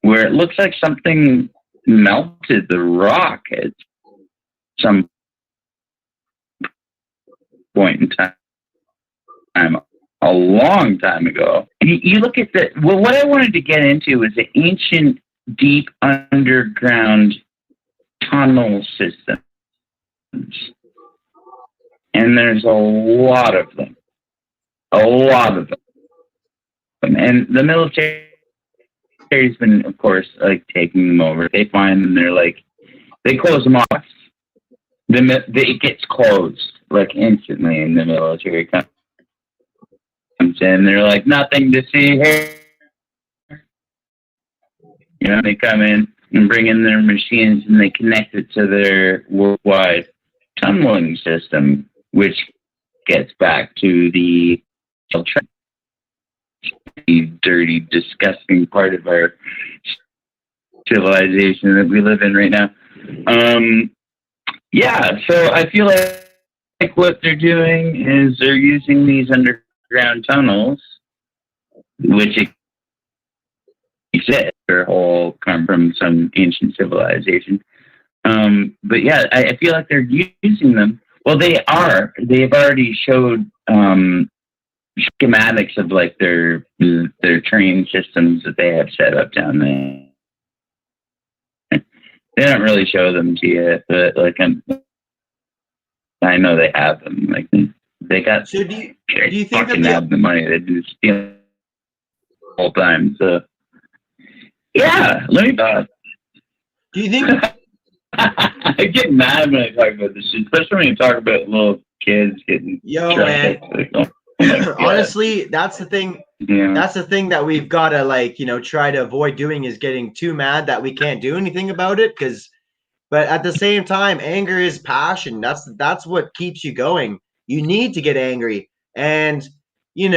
where it looks like something melted the rock at some point in time, a long time ago. You look at what I wanted to get into was the ancient, deep underground tunnel systems. And there's a lot of them. A lot of them. And the military's been, of course, like taking them over. They find them, they're like, they close them off. It gets closed, like, instantly, and the military comes in. They're like, nothing to see here. You know, they come in and bring in their machines and they connect it to their worldwide tunneling system, which gets back to the dirty, disgusting part of our civilization that we live in right now. Yeah, so I feel like what they're doing is they're using these underground tunnels, which exist. Their whole come from some ancient civilization. But yeah, I feel like they're using them. Well, they are. They've already showed schematics of like their train systems that they have set up down there. They don't really show them to you, but like I know they have them. Like they got. So do you think that they have the money? They do steal the whole time. So yeah, let me talk. Do you think? I get mad when I talk about this shit, especially when you talk about little kids getting. Yo, man. Like, oh, honestly, that's the thing. Yeah. That's the thing that we've got to try to avoid doing is getting too mad that we can't do anything about it. But at the same time, anger is passion. That's what keeps you going. You need to get angry, and you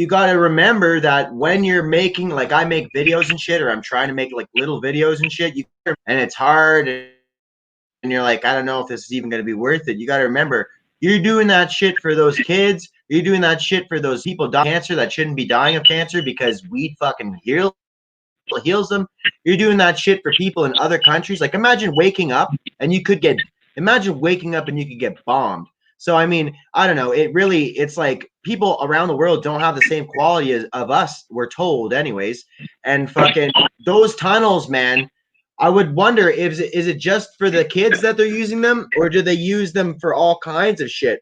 got to remember that when you're making, like, I make videos and shit, or I'm trying to make like little videos and shit, and it's hard, and you're like, I don't know if this is even going to be worth it. You got to remember, you're doing that shit for those kids. You're doing that shit for those people dying of cancer that shouldn't be dying of cancer because weed fucking heals them. You're doing that shit for people in other countries. Like, imagine waking up and you could get bombed. So, I mean, I don't know. It's like people around the world don't have the same quality of us, we're told anyways. And fucking those tunnels, man, I would wonder, is it just for the kids that they're using them, or do they use them for all kinds of shit?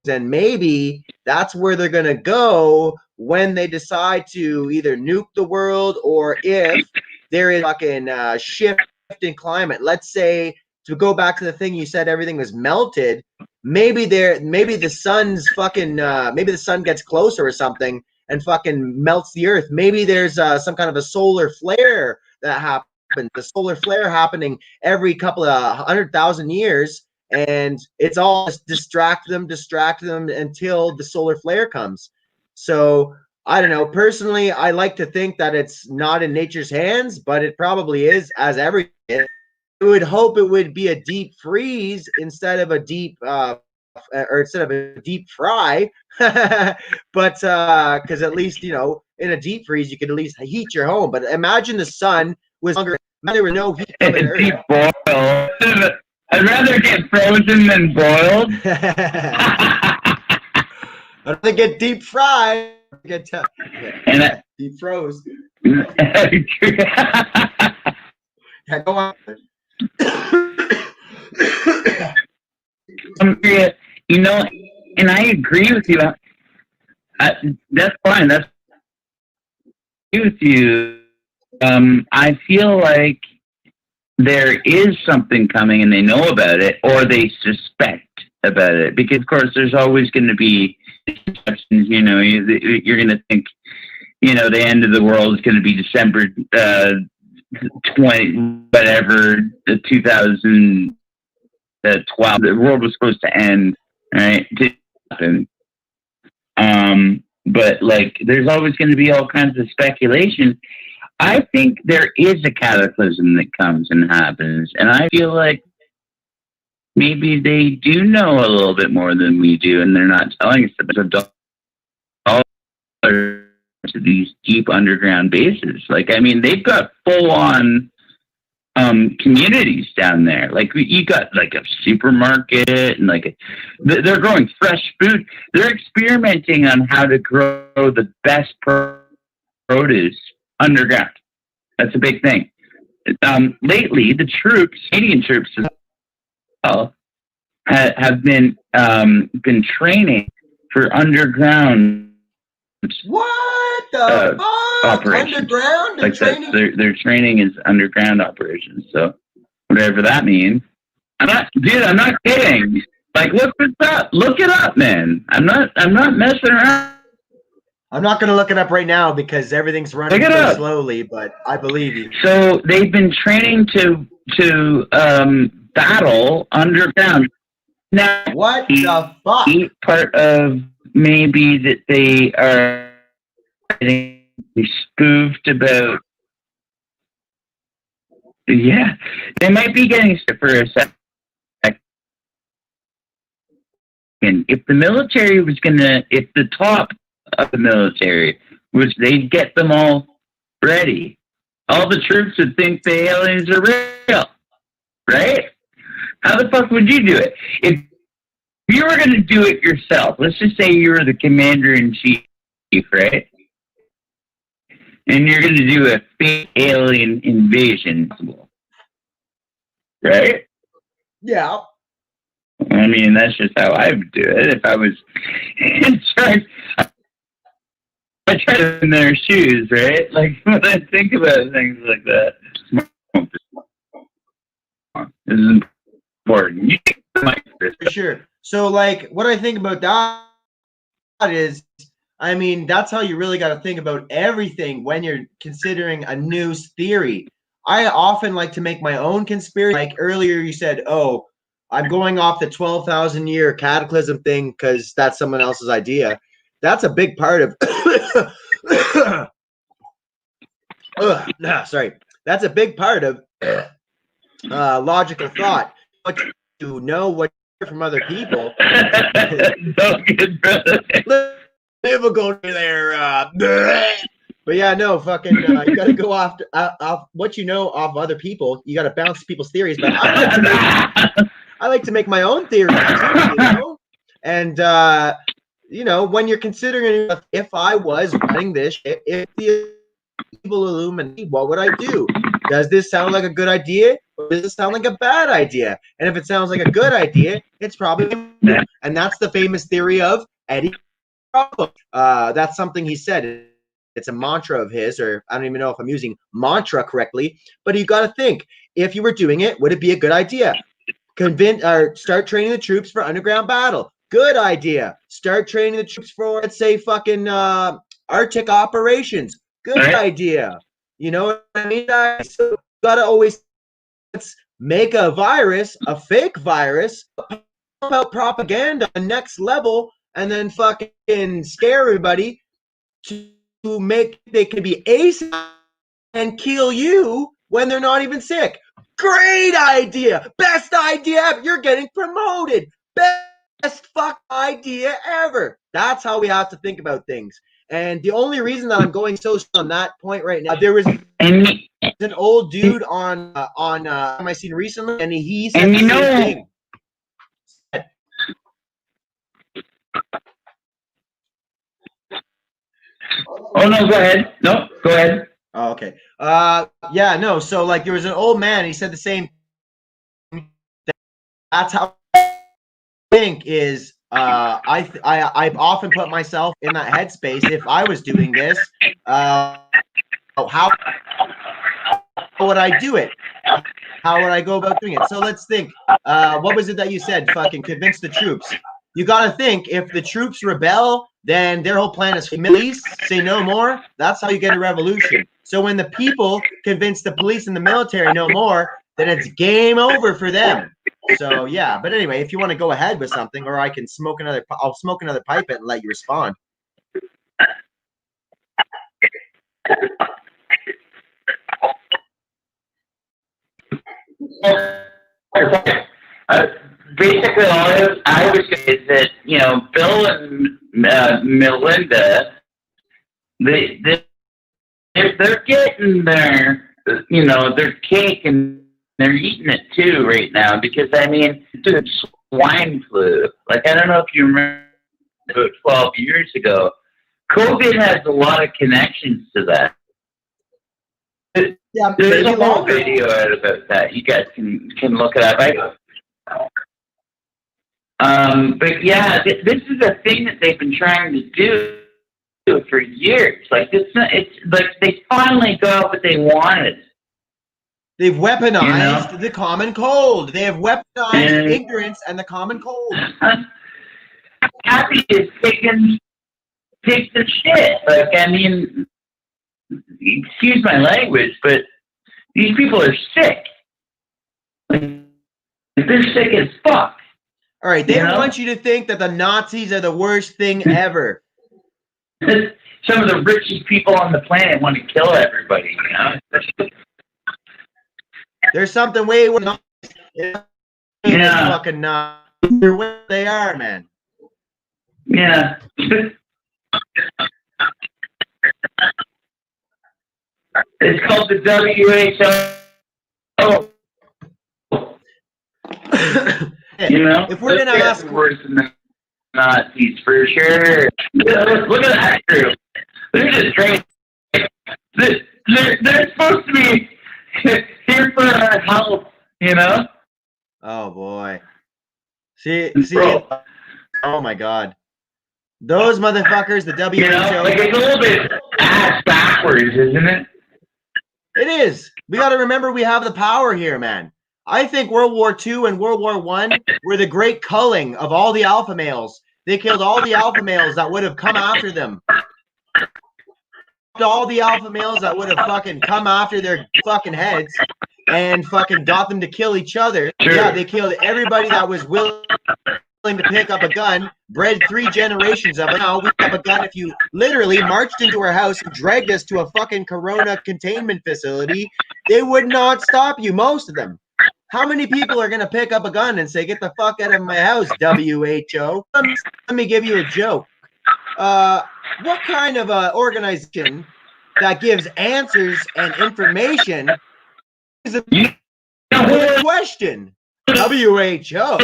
And maybe that's where they're going to go when they decide to either nuke the world, or if there is fucking shift in climate. Let's say, to go back to the thing you said, everything was melted. Maybe the sun's fucking maybe the sun gets closer or something and fucking melts the earth. Maybe there's some kind of a solar flare that happens. The solar flare happening every couple of 100,000 years. And it's all just distract them until the solar flare comes. So I don't know. Personally, I like to think that it's not in nature's hands, but it probably is, as everything is. I would hope it would be a deep freeze instead of a deep fry. But because at least, in a deep freeze, you could at least heat your home. But imagine the sun was longer. There were no heat coming to deep boil. I'd rather get frozen than boiled. I'd rather get deep fried. And deep froze. Yeah, Go on. And I agree with you. That's fine. That's with you. I feel like there is something coming and they know about it, or they suspect about it, because of course there's always going to be exceptions. You're going to think, the end of the world is going to be December 20 whatever, 2012. The world was supposed to end, right? But like, there's always going to be all kinds of speculation. I think there is a cataclysm that comes and happens, and I feel like maybe they do know a little bit more than we do, and they're not telling us about dollars to these deep underground bases. Like, I mean, they've got full on communities down there. Like, you got like a supermarket, and like they're growing fresh food. They're experimenting on how to grow the best produce underground. That's a big thing. Lately, the troops, Canadian troops as well, have been training for underground. What the fuck? Operations. Underground? Like training? Their training is underground operations. So whatever that means. I'm not kidding. Like, look this up. Look it up, man. I'm not messing around. I'm not going to look it up right now because everything's running so slowly, but I believe you. So they've been training to battle underground. Now, what the fuck? Part of maybe that they are spoofed about. Yeah, they might be getting for a second. If the military was if the top of the military was, they'd get them all ready. All the troops would think the aliens are real, right? How the fuck would you do it? If you were going to do it yourself, let's just say you were the commander-in-chief, right? And you're going to do a fake alien invasion, right? Yeah. I mean, that's just how I would do it if I was in charge. I try to in their shoes, right? Like, when I think about things like that, this is important. You think for sure. So, like, what I think about that is, I mean, that's how you really got to think about everything when you're considering a news theory. I often like to make my own conspiracy. Like earlier, you said, "Oh, I'm going off the 12,000 year cataclysm thing because that's someone else's idea." That's a big part of. Sorry, that's a big part of logical thought. But to know what from other people. Never go there. But yeah, no, fucking, you got to go off what you know off other people. You got to bounce people's theories. But I like to make my own theories too, you know. And you know, when you're considering if I was running this, if the evil Illuminati, what would I do? Does this sound like a good idea, or does it sound like a bad idea? And if it sounds like a good idea, it's probably and that's the famous theory of Eddie. That's something he said. It's a mantra of his, or I don't even know if I'm using mantra correctly. But you got to think: if you were doing it, would it be a good idea? Convince or start training the troops for underground battle. Good idea. Start training the troops for, let's say, fucking Arctic operations. Good idea. You know what I mean? So you gotta always make a virus, a fake virus, pump out propaganda on next level, and then fucking scare everybody to make they can be ace and kill you when they're not even sick. Great idea. Best idea ever. You're getting promoted. Best fuck idea ever. That's how we have to think about things. And the only reason that I'm going so on that point right now, there was an old dude on my scene recently, and he said the same thing. Oh no, go ahead. No, go ahead. Oh, okay. Yeah, no. So like, there was an old man. He said the same. That's how I think is. I've often put myself in that headspace. If I was doing this, how would I do it? How would I go about doing it? So let's think. What was it that you said? Fucking convince the troops. You got to think, if the troops rebel, then their whole plan is Middle East, say no more. That's how you get a revolution. So when the people convince the police and the military no more, then it's game over for them. So yeah, but anyway, if you want to go ahead with something, or I can smoke another, I'll smoke another pipe and let you respond. basically all I was saying is that, you know, Bill and Melinda, they're getting their, you know, their cake and they're eating it too right now because, I mean, dude, swine flu. Like, I don't know if you remember about 12 years ago, COVID has a lot of connections to that. Yeah, There's a whole video out about that. You guys can look it up. But yeah, this is a thing that they've been trying to do for years. Like it's like they finally got what they wanted. They've weaponized the common cold. They have weaponized ignorance and the common cold. Happy is taking the shit. Like, I mean, excuse my language, but these people are sick. Like, they're sick as fuck. All right, they want you to think that the Nazis are the worst thing ever. Some of the richest people on the planet want to kill everybody, you know? There's something way worse. Yeah. Fucking not. They're where they are, man. Yeah. It's called the WHO. You know, if we're gonna ask worse than the Nazis for sure. Look at that group. They're just great. They're supposed to be here for our help, you know. Oh boy. See. Oh my God. Those motherfuckers, the WHO. You know, like it's a little bit ass backwards, isn't it? It is. We got to remember we have the power here, man. I think World War II and World War I were the great culling of all the alpha males. They killed all the alpha males that would have come after them. All the alpha males that would have fucking come after their fucking heads and fucking got them to kill each other. Sure. Yeah, they killed everybody that was willing to pick up a gun, bred 3 generations of it. Now we have a gun. If you literally marched into our house and dragged us to a fucking corona containment facility, they would not stop you, most of them. How many people are going to pick up a gun and say, get the fuck out of my house, WHO? Let me give you a joke. What kind of organization that gives answers and information is a question? WHO.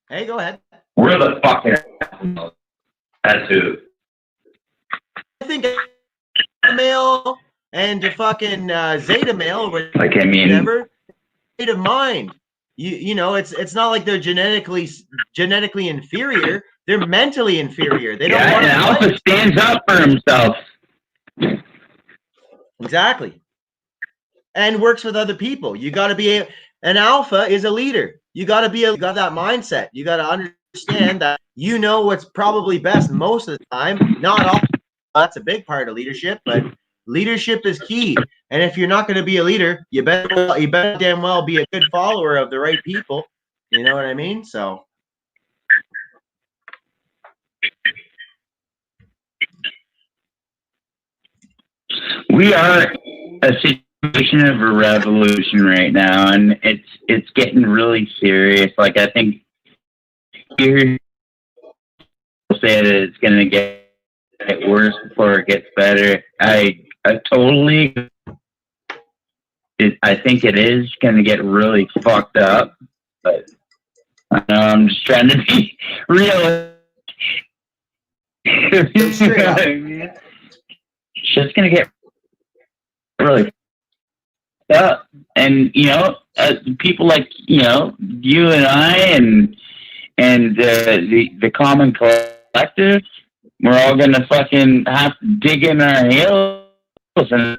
Hey, go ahead. We're the fucking that's who. I think male and fucking Zeta male, like, I mean, whatever, state of mind. You know, it's not like they're genetically inferior. They're mentally inferior. They don't want to. And Alpha stands up for himself. Exactly. And works with other people. You got to be an alpha is a leader. You got to got that mindset. You got to understand that you know what's probably best most of the time. Not all. That's a big part of leadership, but leadership is key. And if you're not going to be a leader, you better damn well be a good follower of the right people. You know what I mean? So. We are a situation of a revolution right now, and it's getting really serious. Like, I think you say that it's going to get worse before it gets better. I totally. I think it is going to get really fucked up, but I'm just trying to be real. It's just going to get really up, and you know, people like you and I and the common collective, we're all gonna fucking have to dig in our heels and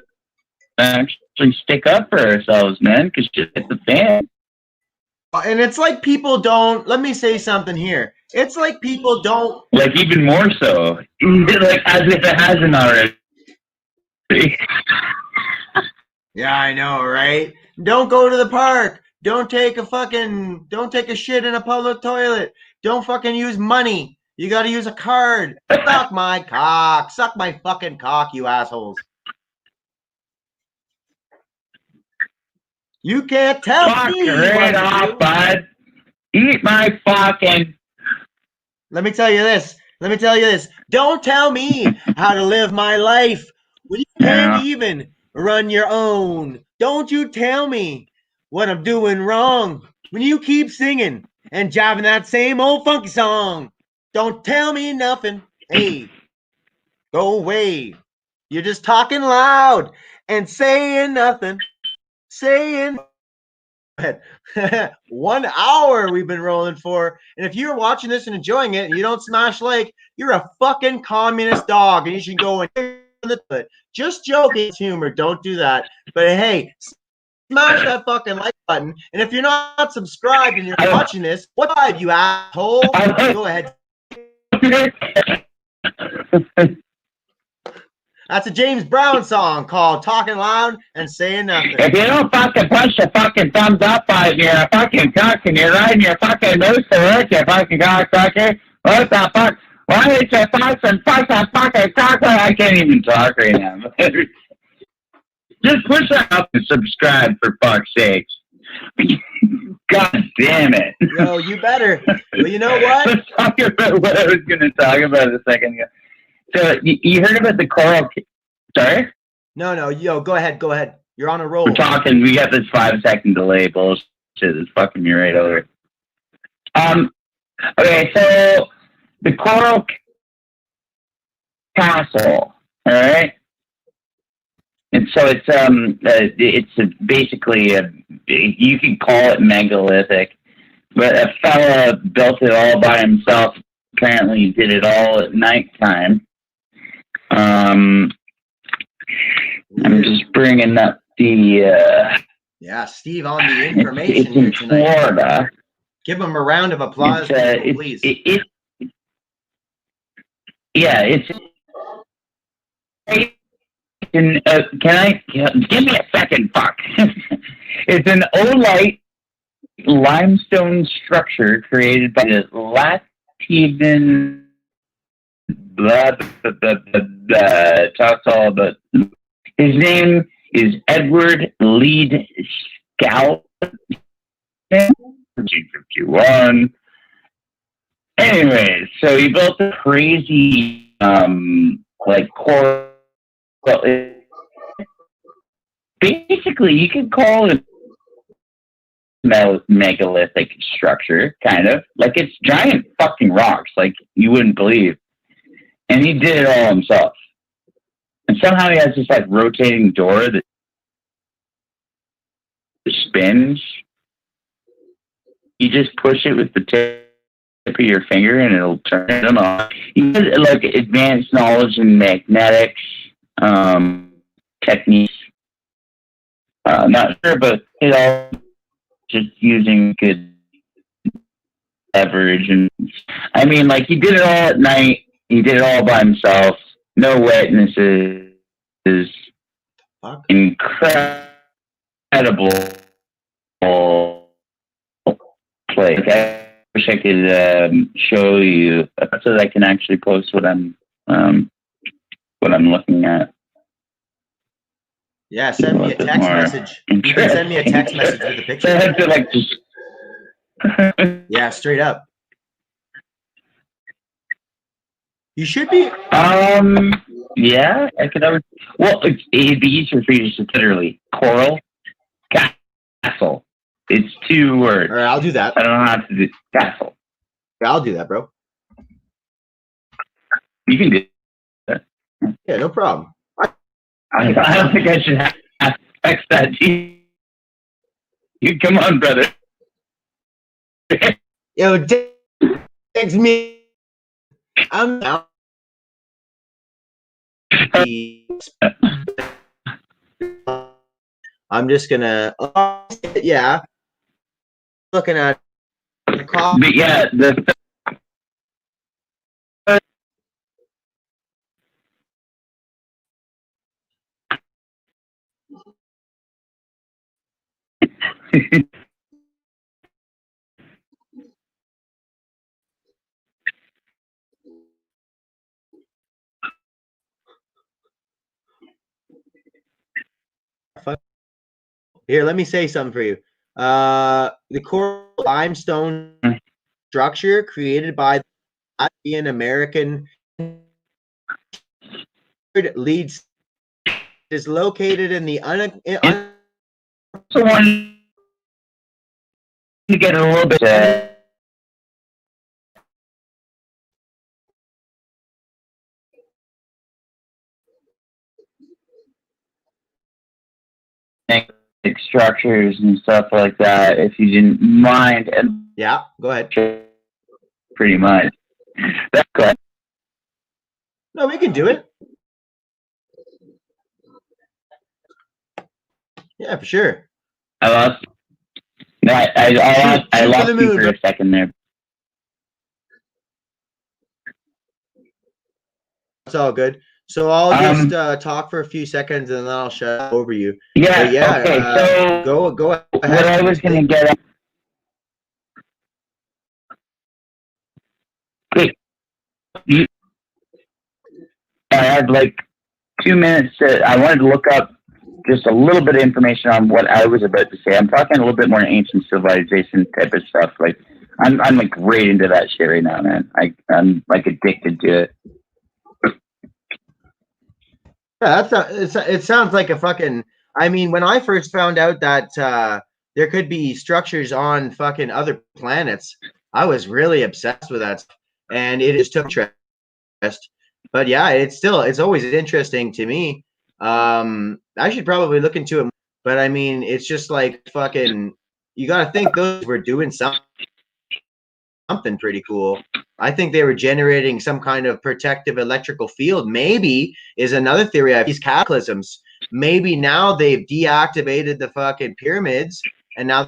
actually stick up for ourselves, man, because shit hit the fan. And it's like people don't. Let me say something here. It's like people don't. Like even more so, like as if it hasn't already. Yeah, I know, right? Don't go to the park. Don't take a shit in a public toilet. Don't fucking use money. You gotta use a card. Suck my cock. Suck my fucking cock, you assholes. You can't tell Fuck me right what to off, do. bud. Eat my fucking. Let me tell you this. Don't tell me how to live my life when you can't even run your own. Don't you tell me what I'm doing wrong when you keep singing and jiving that same old funky song. Don't tell me nothing. Hey, go away. You're just talking loud and saying nothing. Saying 1 hour we've been rolling for. And if you're watching this and enjoying it and you don't smash like, you're a fucking communist dog and you should go and just joking. It's humor. Don't do that. But hey, smash that fucking like button. And if you're not subscribed and you're watching this, what five, you asshole? Go ahead. That's a James Brown song called Talking Loud and Saying Nothing. If you don't fucking push the fucking thumbs up button, you're a fucking cuck and you're riding your fucking moose to work, you fucking cocksucker. What the fuck? Why did you fucking fuck that fucking cocksucker? I can't even talk right now. Just push that up and subscribe for fuck's sakes. God damn it. Yo, you better. Well, you know what? Let's talk about what I was going to talk about a second ago. So, you heard about the coral... Sorry? No. Yo, go ahead. You're on a roll. We're talking, we got this 5-second delay bullshit. It's fucking me right over. Okay, so the coral castle, alright? And so it's basically you could call it megalithic, but a fella built it all by himself. Apparently, he did it all at nighttime. I'm just bringing up the. Yeah, Steve on the information it's in tonight. Florida. Give him a round of applause, please. Can I give me a second? Fuck. It's an Oolite limestone structure created by the Latvian. Talks all about. His name is Edward Lead Scout. 1951. Anyways, so he built a crazy coral. Basically, you could call it megalithic structure, kind of. Like, it's giant fucking rocks, like you wouldn't believe. And he did it all himself. And somehow he has this, like, rotating door that spins. You just push it with the tip of your finger and it'll turn them on. He has, like, advanced knowledge in magnetics, techniques. Not sure about it all. Just using good leverage, and I mean, like, he did it all at night. He did it all by himself. No witnesses. Incredible place. I wish I could show you so that I can actually post what I'm looking at. Yeah, send me a text message. You can send me a text message with a picture. So I have to, like, just... Yeah, straight up. You should be. Yeah, I could always. Well, it'd be easier for you to just literally coral castle. It's 2 words. All right, I'll do that. I don't know how to do castle. Yeah, I'll do that, bro. You can do that. Yeah, no problem. I don't think I should have to text that to you. You come on, brother. Yo, text me. I'm out. I'm just gonna. Yeah. Looking at the call. But yeah, the. Here, let me say something for you. The coral limestone structure created by the Latvian American leads is located in the So one to get a little bit. Structures and stuff like that, if you didn't mind. And yeah, go ahead. Pretty much. That's good. No, we can do it. Yeah, for sure. I lost. I lost you for a second there. It's all good. So I'll just talk for a few seconds and then I'll shut over you. Yeah. But yeah. Okay. So go ahead. What I was going to get at. Wait. I had like 2 minutes. I wanted to look up just a little bit of information on what I was about to say. I'm talking a little bit more ancient civilization type of stuff. Like I'm like right into that shit right now, man. I'm like addicted to it. Yeah, it sounds like a fucking. I mean, when I first found out that there could be structures on fucking other planets, I was really obsessed with that, and it just took interest. But yeah, it's always interesting to me. I should probably look into it, but I mean, it's just like fucking. You got to think those were doing something pretty cool. I think they were generating some kind of protective electrical field. Maybe is another theory of these cataclysms. Maybe now they've deactivated the fucking pyramids and now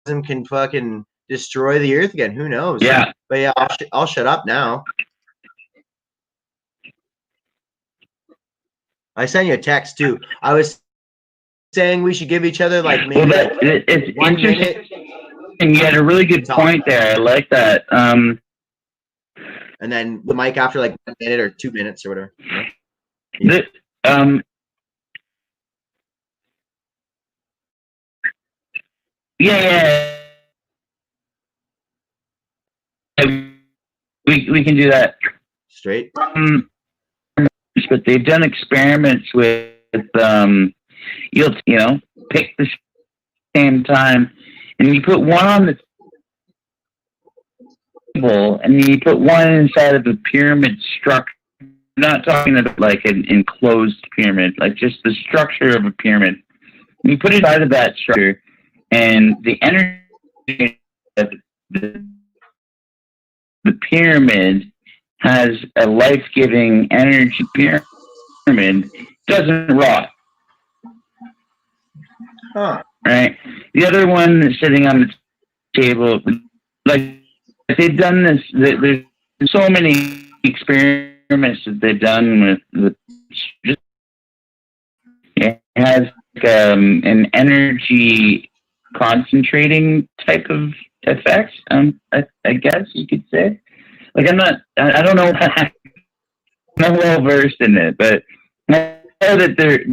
them can fucking destroy the earth again. Who knows? Yeah. But yeah, I'll shut up now. I sent you a text too. I was saying we should give each other like maybe it's 1 minute. And you had a really good point there. I like that. And then the mic after like 1 minute or 2 minutes or whatever. Yeah. We can do that. Straight. But they've done experiments with you'll pick the same time, and you put one on the table, and you put one inside of the pyramid structure. I'm not talking about like an enclosed pyramid, like just the structure of a pyramid. And you put it inside of that structure, and the energy of the pyramid has a life-giving energy. Pyramid doesn't rot. Huh. Right. The other one that's sitting on the table, like they've done this. There's so many experiments that they've done with just it has an energy concentrating type of effect. I guess you could say. Like I don't know. I'm not well versed in it, but I know that there's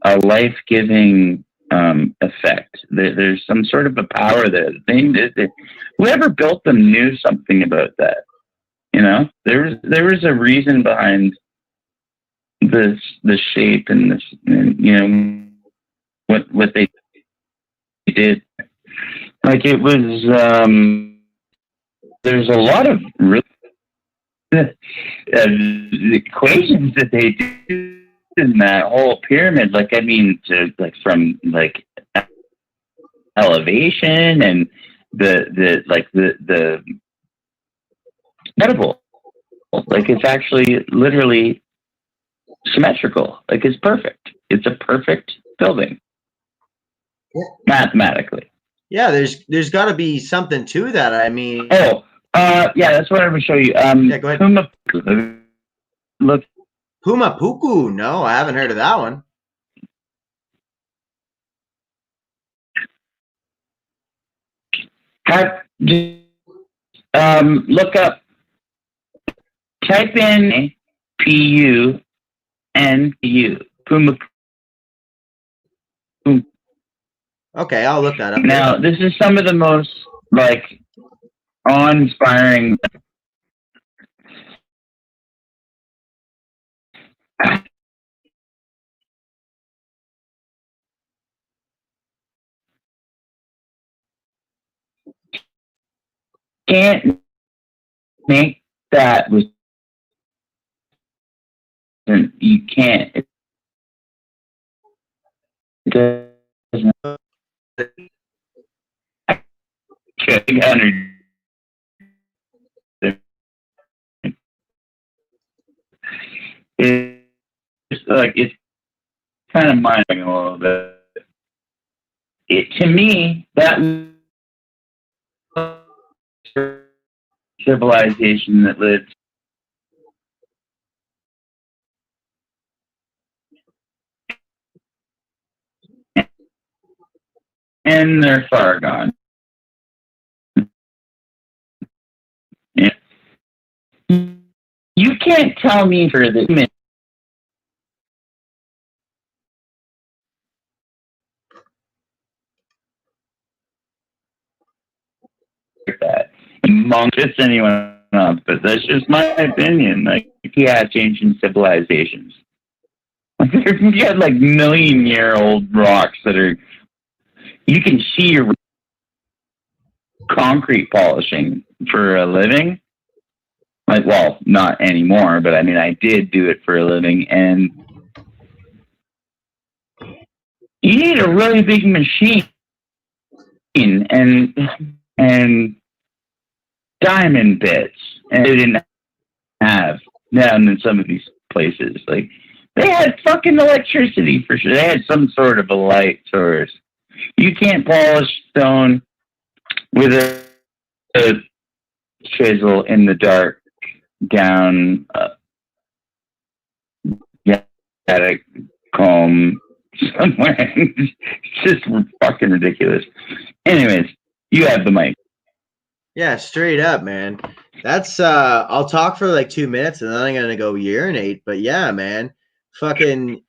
a life-giving effect. There's some sort of a power there. Whoever built them knew something about that. There was a reason behind the shape and this, what they did. Like it was. There's a lot of really equations that they do in that whole pyramid. Like I mean, from like elevation and the incredible. Like it's actually literally symmetrical. Like it's perfect. It's a perfect building mathematically. Yeah, there's got to be something to that. I mean. Yeah, that's what I'm going to show you. Yeah, go ahead. Look. Pumapuku. No, I haven't heard of that one. Look up. Type in PUNU. Pumapuku. Okay, I'll look that up. Now, this is some of the most like awe-inspiring. Can't make that with. You can't. It doesn't. It's like it's kind of mind-blowing a little bit. To me, that civilization that lived, and they're far gone. Yeah. You can't tell me for the that among just anyone else, but that's just my opinion. Like, yeah, changing civilizations. You had like million-year-old rocks that are you can see your concrete polishing for a living. Like, well, not anymore, but I mean, I did do it for a living, and you need a really big machine and diamond bits, and they didn't have down in some of these places. Like, they had fucking electricity for sure. They had some sort of a light source. You can't polish stone with a chisel in the dark down attic comb somewhere. It's just fucking ridiculous. Anyways, you have the mic. Yeah, straight up, man. That's I'll talk for like 2 minutes and then I'm gonna go urinate. But yeah, man, fucking,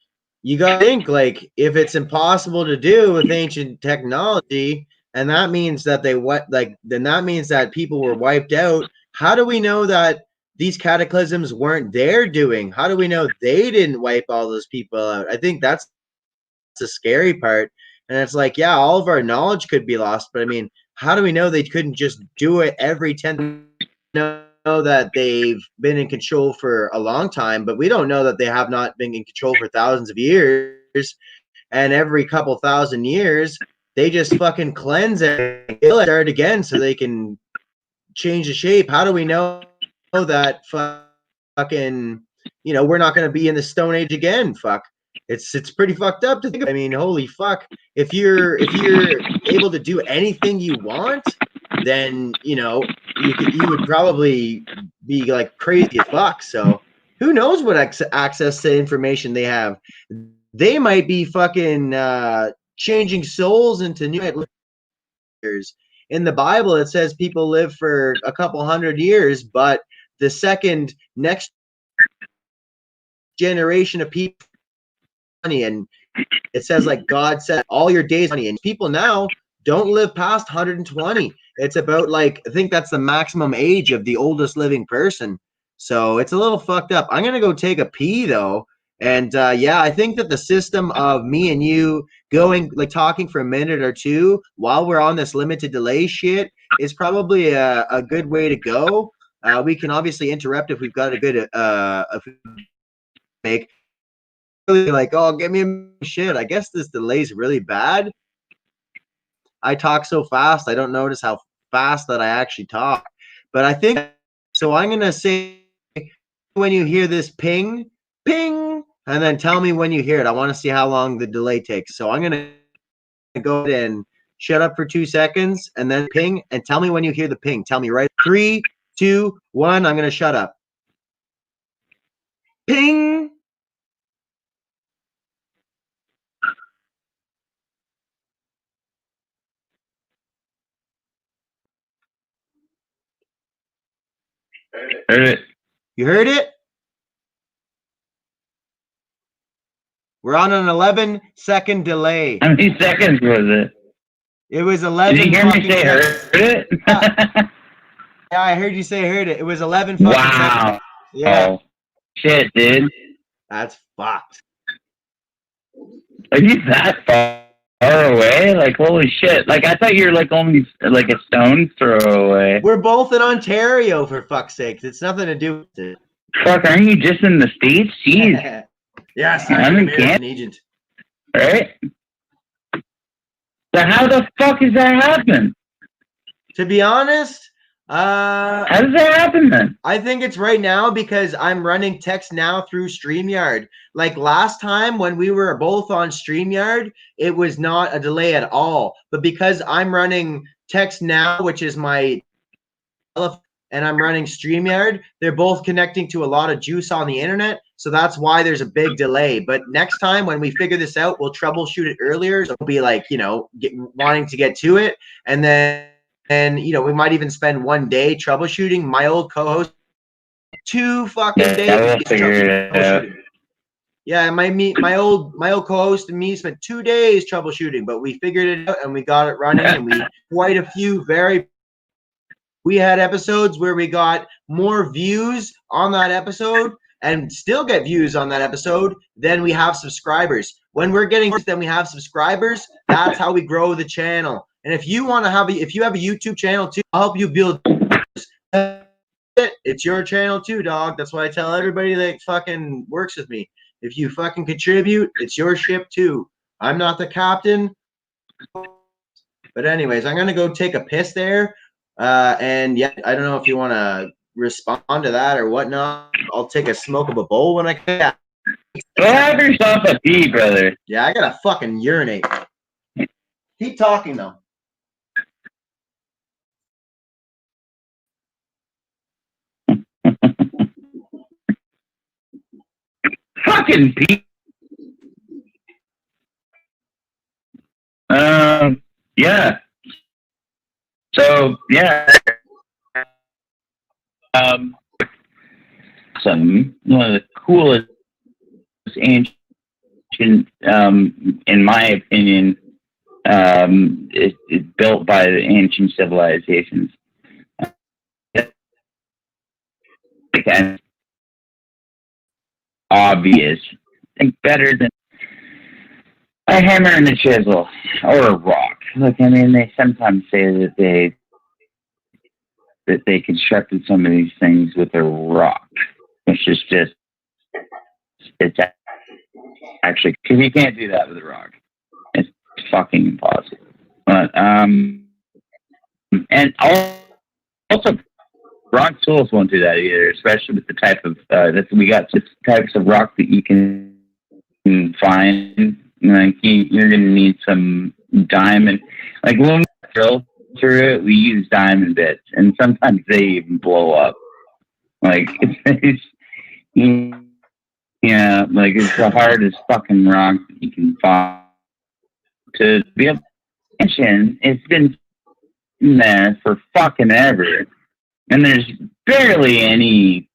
you gotta think, like, if it's impossible to do with ancient technology, and that means that then that means that people were wiped out. How do we know that these cataclysms weren't their doing? How do we know they didn't wipe all those people out? I think that's the scary part. And it's like, yeah, all of our knowledge could be lost, but I mean, how do we know they couldn't just do it every 10th? Know that they've been in control for a long time, but we don't know that they have not been in control for thousands of years. And every couple thousand years, they just fucking cleanse it and start again so they can change the shape. How do we know that fucking, we're not going to be in the Stone Age again? Fuck. It's pretty fucked up to think. I mean, holy fuck. If you're able to do anything you want, then you would probably be like crazy as fuck. So who knows what access to information they have? They might be fucking changing souls into new years. In the Bible, it says people live for a couple hundred years, but the second next generation of people, and it says, like, God said, all your days, and people now don't live past 120. It's about, like, I think that's the maximum age of the oldest living person. So it's a little fucked up. I'm gonna go take a pee though. And yeah, I think that the system of me and you going, like, talking for a minute or two while we're on this limited delay shit is probably a good way to go. We can obviously interrupt if we've got a good make. Like, oh, give me shit. I guess this delay's really bad. I talk so fast, I don't notice how fast that I actually talk. But I think so. I'm gonna say, when you hear this ping, ping, and then tell me when you hear it. I want to see how long the delay takes. So I'm gonna go ahead and shut up for 2 seconds, and then ping, and tell me when you hear the ping. Tell me right. 3, 2, 1. I'm gonna shut up. Ping. Heard it. You heard it? We're on an 11-second delay. How many seconds was it? It was 11. Did you hear me say heard it? Yeah, I heard you say heard it. It was 11 fucking Wow. seconds. Yeah. Oh, shit, dude. That's fucked. Are you that far away? Like, holy shit. Like, I thought you were like only like a stone's throw away. We're both in Ontario, for fuck's sake. It's nothing to do with it. Fuck, aren't you just in the States? Jeez. Yes, I'm I'm in an American agent. Right? So how the fuck is that happen? To be honest, how does that happen then? I think it's right now because I'm running text now through StreamYard. Like last time when we were both on StreamYard, it was not a delay at all. But because I'm running text now, which is my telephone, and I'm running StreamYard, they're both connecting to a lot of juice on the internet. So that's why there's a big delay. But next time when we figure this out, we'll troubleshoot it earlier. So it'll be like, you know, wanting to get to it. And then, you know, we might even spend one day troubleshooting. My old co-host, 2 fucking days troubleshooting. Yeah, my old co-host and me spent 2 days troubleshooting, but we figured it out and we got it running. And we quite a few we had episodes where we got more views on that episode and still get views on that episode than we have subscribers. When we're getting then we have subscribers, that's how we grow the channel. And if you want to have if you have a YouTube channel too, I'll help you build it's your channel too, dog. That's why I tell everybody that fucking works with me. If you fucking contribute, it's your ship too. I'm not the captain. But anyways, I'm gonna go take a piss there. And yeah, I don't know if you want to respond to that or whatnot. I'll take a smoke of a bowl when I get back. Go have yourself a pee, brother. Yeah, I gotta fucking urinate. Keep talking though. Fucking pee. Yeah. So yeah. One of the coolest ancient, in my opinion, it's built by the ancient civilizations. Again, obvious and better than a hammer and a chisel or a rock. Look, I mean, they sometimes say that they constructed some of these things with a rock, which is just, it's actually, because you can't do that with a rock. It's fucking impossible. But and also rock tools won't do that either, especially with the type of that we got 6 types of rock that you can find. Like you're gonna need some diamond. Like when we drill through it, we use diamond bits, and sometimes they even blow up. Like it's yeah, like it's the hardest fucking rock that you can find. To be able to mention, it's been there for fucking ever, and there's barely any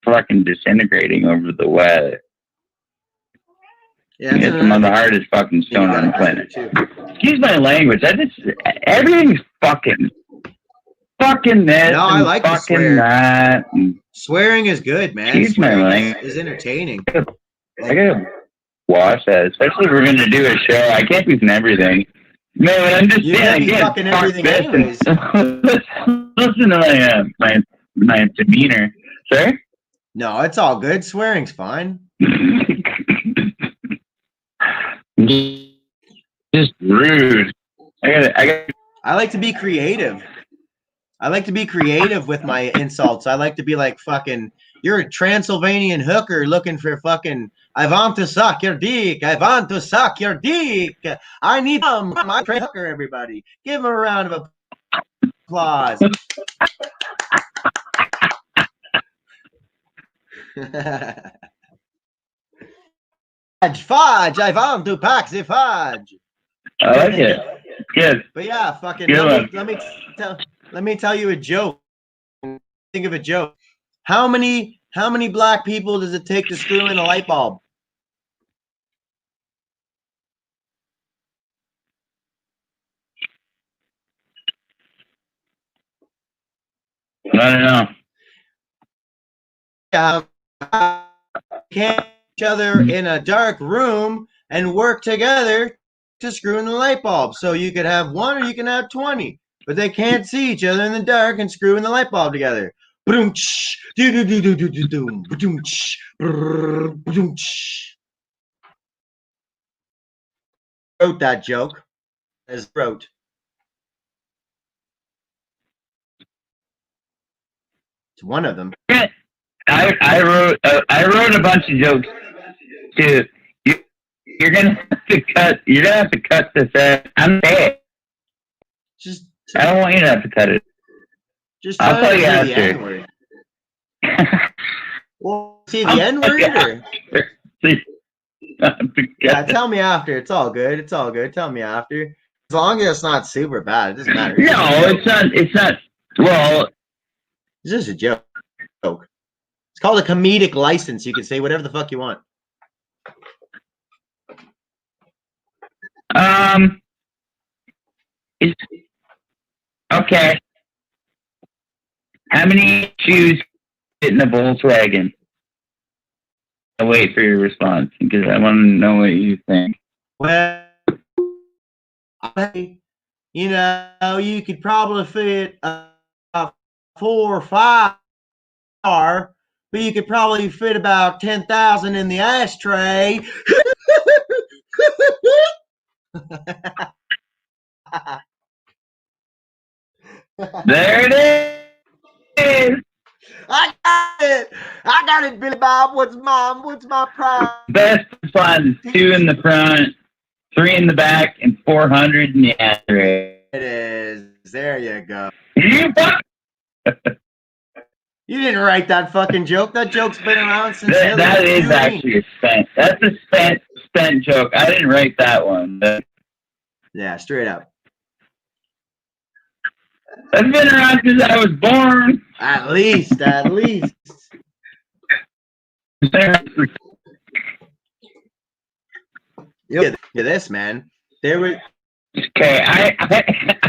fucking disintegrating over the weather. Yeah, it's some of the hardest fucking stone on the planet. Excuse my language. Everything's fucking this. No, I like to swear. That. Swearing is good, man. Excuse my language. Is entertaining. I gotta watch that, especially if we're gonna do a show. I can't be in everything. Man, I'm just saying. I can't everything anyways. Listen to my demeanor, sir. No, it's all good. Swearing's fine. Just rude. I like to be creative. I like to be creative with my insults. I like to be like, fucking, you're a Transylvanian hooker looking for fucking, I want to suck your dick. I want to suck your dick. I need my hooker, everybody. Give him a round of applause. Fudge, I want to pack the fudge. I like it. Good. But yeah, fucking let me tell you a joke. Think of a joke. How many black people does it take to screw in a light bulb? I don't know. Can each other in a dark room and work together to screw in the light bulb. So you could have one or you can have 20, but they can't see each other in the dark and screw in the light bulb together. Wrote that joke as wrote. It's one of them. I wrote a bunch of jokes too. You're gonna have to cut. You're gonna have to cut this out. I'm dead. I don't want you to have to cut it. Just I'll tell you after. The N-word. Well, see the N-word? Yeah, tell me after. It's all good. It's all good. Tell me after. As long as it's not super bad, it doesn't matter. No, it's not. It's not. Well, it's just a joke. It's called a comedic license. You can say whatever the fuck you want. Okay. How many shoes fit in a Volkswagen? I'll wait for your response because I want to know what you think. Well, you know, you could probably fit a 4 or 5 car, but you could probably fit about 10,000 in the ashtray. There it is. I got it, Billy Bob. What's my prize? Best ones: 2 in the front, 3 in the back, and 400 in the ashtray. It is. There you go. You didn't write that fucking joke. That joke's been around since. That is actually a spent. That's a spent joke. I didn't write that one. Yeah, straight up. That's been around since I was born. At least. Look at this, man. There was. Okay, I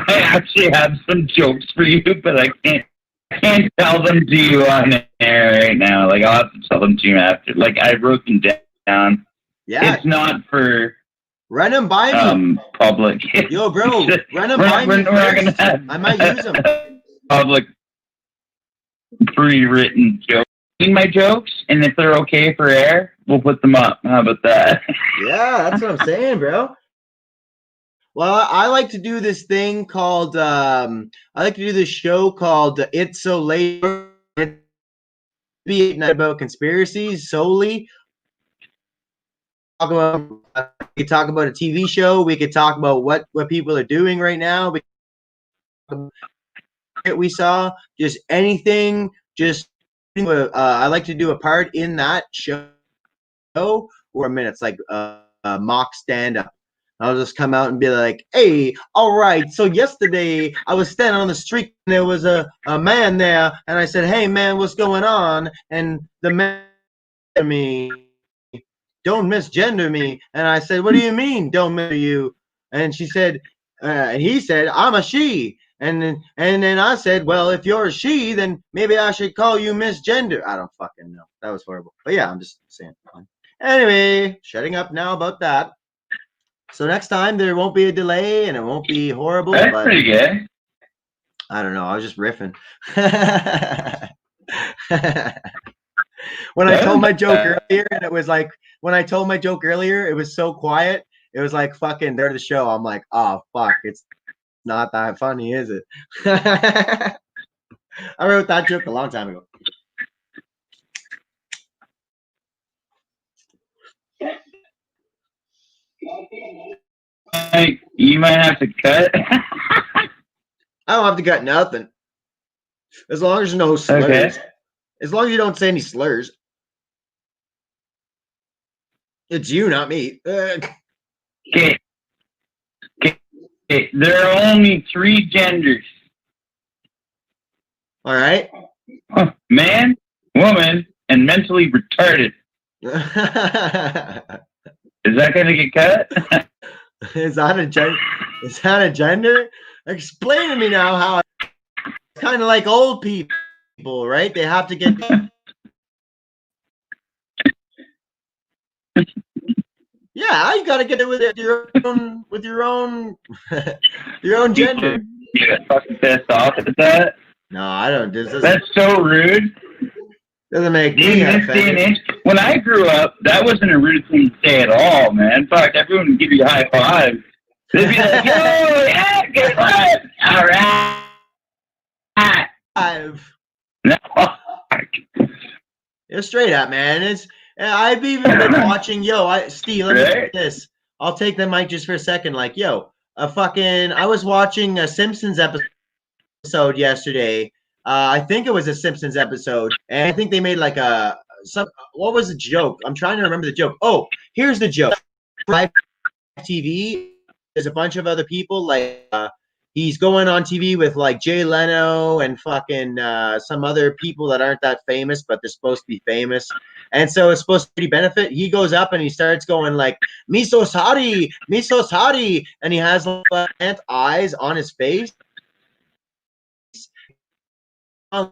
actually have some jokes for you, but I can't tell them to you on air right now. Like, I'll have to tell them to you after. Like, I wrote them down. Yeah. It's not for run them by me. Public. Yo, bro, run them by me. I might use them. Public pre-written jokes. My jokes, and if they're okay for air, we'll put them up. How about that? Yeah, that's what I'm saying, bro. Well, I like to do this thing called I like to do this show called It's So Late. Be about conspiracies solely. We could talk about a TV show. We could talk about what people are doing right now. We saw just anything. Just I like to do a part in that show for a minute. It's like mock stand-up. I'll just come out and be like, hey, all right, so yesterday I was standing on the street and there was a man there, and I said, hey, man, what's going on? And the man said to me, don't misgender me. And I said, what do you mean, don't misgender you? And she said, and he said, I'm a she. And then I said, well, if you're a she, then maybe I should call you misgender. I don't fucking know. That was horrible. But yeah, I'm just saying. Anyway, shutting up now about that. So next time there won't be a delay and it won't be horrible. That's but pretty good. I don't know. I was just riffing. When I told my joke earlier, and it was like, when I told my joke earlier, it was so quiet. It was like fucking there the show. I'm like, oh fuck, it's not that funny, is it? I wrote that joke a long time ago. You might have to cut. I don't have to cut nothing. As long as there's no slurs. Okay. As long as you don't say any slurs. It's you, not me. Okay. There are only 3 genders. All right. Man, woman, and mentally retarded. Is that going to get cut? Is that a gender? Is that a gender? Explain to me now how it's kind of like old people. people, right? They have to get. Yeah, you got to get it with your own, your own gender. You get fucking pissed off at that? No, I don't. That's so rude. Doesn't make In me this day and offended. age, when I grew up, that wasn't a rude thing to say at all, man. Fuck, everyone would give you a high five. They'd be like, yo, yeah, good one. All right. No. Yeah, straight up, man. I've even been watching. Steve, let me Right? do this. I'll take the mic just for a second. Like, I was watching a Simpsons episode yesterday. I think it was a Simpsons episode, and I think they made like what was the joke? I'm trying to remember the joke. Oh, here's the joke. Live TV. There's a bunch of other people like he's going on TV with like Jay Leno and fucking some other people that aren't that famous, but they're supposed to be famous. And so it's supposed to be benefit. He goes up and he starts going like, "Me so sorry, and he has like eyes on his face,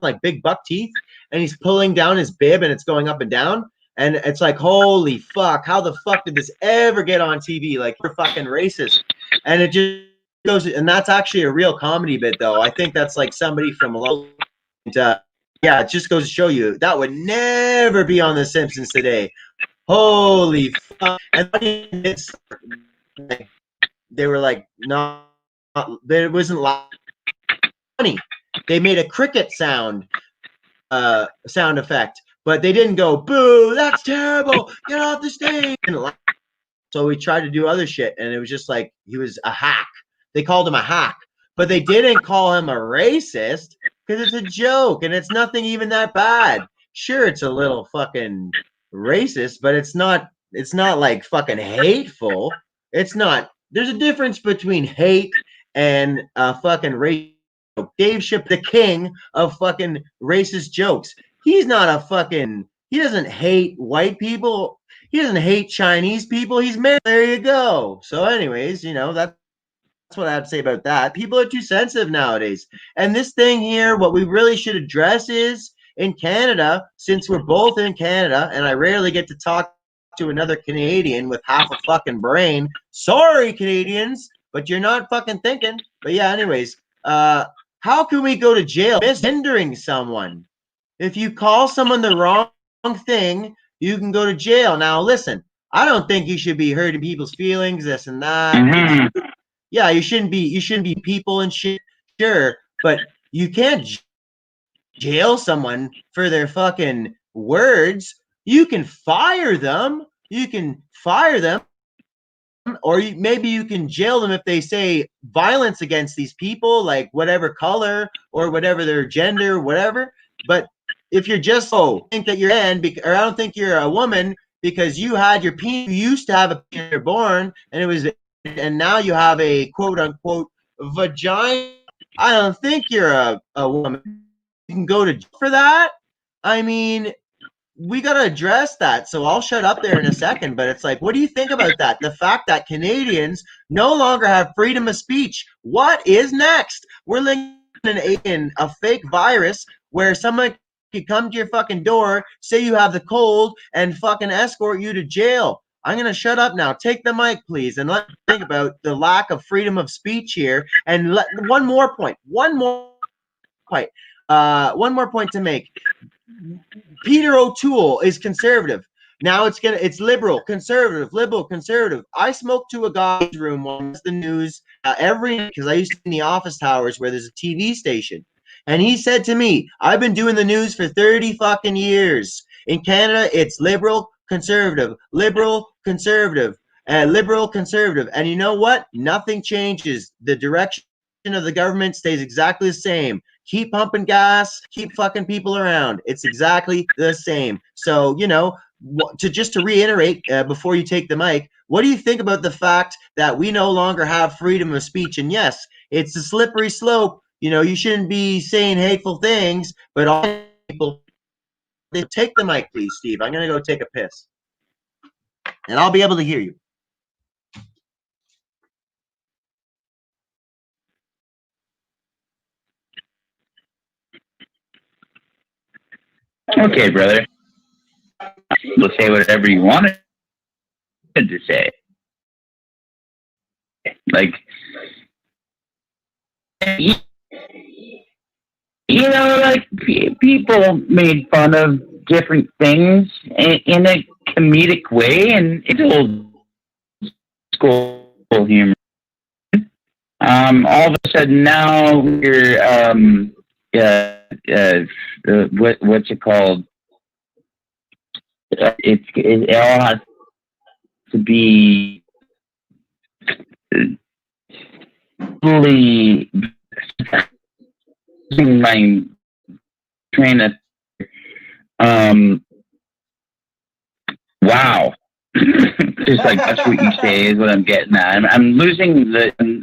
like big buck teeth, and he's pulling down his bib and it's going up and down. And it's like, holy fuck, how the fuck did this ever get on TV? Like, we're fucking racist. And it just goes, and that's actually a real comedy bit, though. I think that's like somebody from yeah, it just goes to show you that would never be on The Simpsons today. Holy fuck. And it's, they were like, not, it wasn't funny. They made a cricket sound effect, but they didn't go, boo, that's terrible, get off the stage. So we tried to do other shit, and it was just like he was a hack. They called him a hack, but they didn't call him a racist because it's a joke and it's nothing even that bad. Sure, it's a little fucking racist, but it's not like fucking hateful. It's not. There's a difference between hate and fucking race. Dave Ship, the king of fucking racist jokes. He's not a fucking. He doesn't hate white people. He doesn't hate Chinese people. He's married. There you go. So, anyways, that's what I have to say about that. People are too sensitive nowadays. And this thing here, what we really should address is in Canada, since we're both in Canada, and I rarely get to talk to another Canadian with half a fucking brain. Sorry, Canadians, but you're not fucking thinking. But yeah, anyways, how can we go to jail hindering someone? If you call someone the wrong thing, you can go to jail. Now, listen, I don't think you should be hurting people's feelings, this and that. Mm-hmm. Yeah, you shouldn't be people and shit, sure, but you can't jail someone for their fucking words. You can fire them. Or maybe you can jail them if they say violence against these people, like whatever color or whatever their gender, whatever. But if you're just think that you're a man, or I don't think you're a woman because you had your penis, you used to have a penis you're born, and now you have a quote unquote vagina. I don't think you're a woman. You can go to jail for that. I mean, we got to address that. So I'll shut up there in a second, but it's like, what do you think about that? The fact that Canadians no longer have freedom of speech. What is next? We're living in a fake virus where someone can come to your fucking door, say you have the cold, and fucking escort you to jail. I'm going to shut up now. Take the mic, please, and let's think about the lack of freedom of speech here. And one more point to make. Peter O'Toole is conservative. Now it's liberal, conservative, liberal, conservative. I smoked to a guy's room once the news because I used to be in the office towers where there's a TV station. And he said to me, I've been doing the news for 30 fucking years. In Canada, it's liberal, conservative, liberal, conservative, liberal, conservative. And you know what? Nothing changes. The direction of the government stays exactly the same. Keep pumping gas, keep fucking people around. It's exactly the same. So, to reiterate before you take the mic, what do you think about the fact that we no longer have freedom of speech? And yes, it's a slippery slope. You shouldn't be saying hateful things, but all people, take the mic, please, Steve. I'm going to go take a piss. And I'll be able to hear you. Okay, brother. We'll say whatever you wanted to say. Like, you know, like people made fun of different things in a comedic way, and it's old school humor. All of a sudden now you're what's it called? It all has to be fully my train of wow. Just like that's what you say is what I'm getting at. I'm losing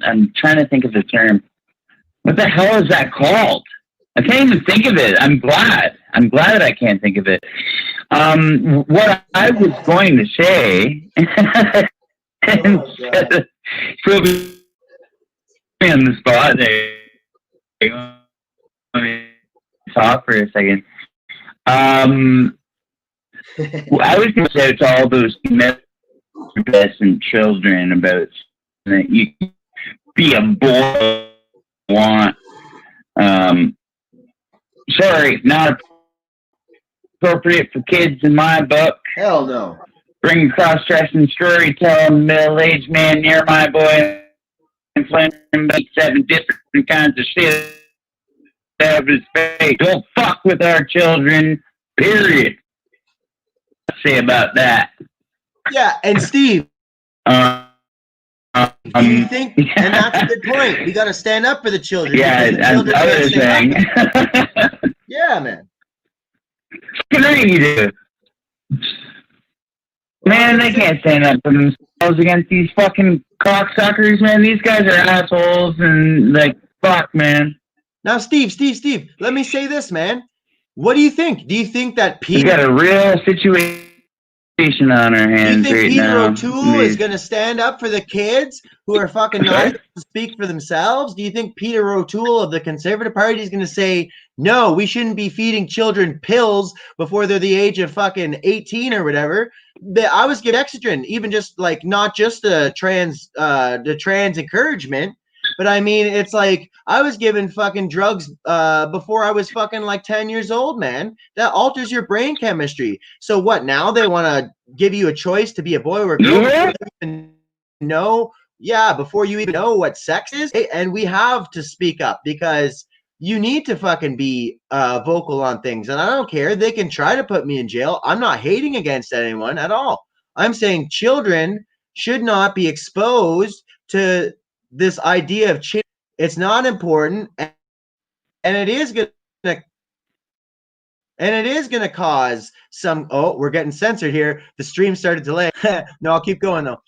I'm trying to think of the term. What the hell is that called? I can't even think of it. I'm glad that I can't think of it. What I was going to say, put me on the spot there. Let me talk for a second. I was going to say to all those and children about that you be a boy want. Sorry, not appropriate for kids in my book. Hell no. Bring cross-dressing storytelling middle-aged man near my boy and flame about 7 different kinds of shit out of his face. Don't fuck with our children, period. Say about that. Yeah, and Steve, do you think, and that's a good point, we got to stand up for the children. Yeah, the I was saying. Yeah, man. Can I eat it? Man, they can't stand up for themselves against these fucking cocksuckers, man. These guys are assholes and, like, fuck, man. Now, Steve, let me say this, man. What do you think? Do you think that We got a real situation on our hands right now. Do you think Peter O'Toole is going to stand up for the kids who are fucking not able to speak for themselves? Do you think Peter O'Toole of the Conservative Party is going to say, no, we shouldn't be feeding children pills before they're the age of fucking 18 or whatever? I was giving Excedrin, even just like not just the trans encouragement, but I mean, it's like I was given fucking drugs before I was fucking like 10 years old, man. That alters your brain chemistry. So what, now they want to give you a choice to be a boy or a girl before you even know? Yeah, before you even know what sex is? And we have to speak up because you need to fucking be vocal on things. And I don't care. They can try to put me in jail. I'm not hating against anyone at all. I'm saying children should not be exposed to this idea of change. It's not important, and it is gonna cause some. Oh, we're getting censored here. The stream started delaying. No, I'll keep going though.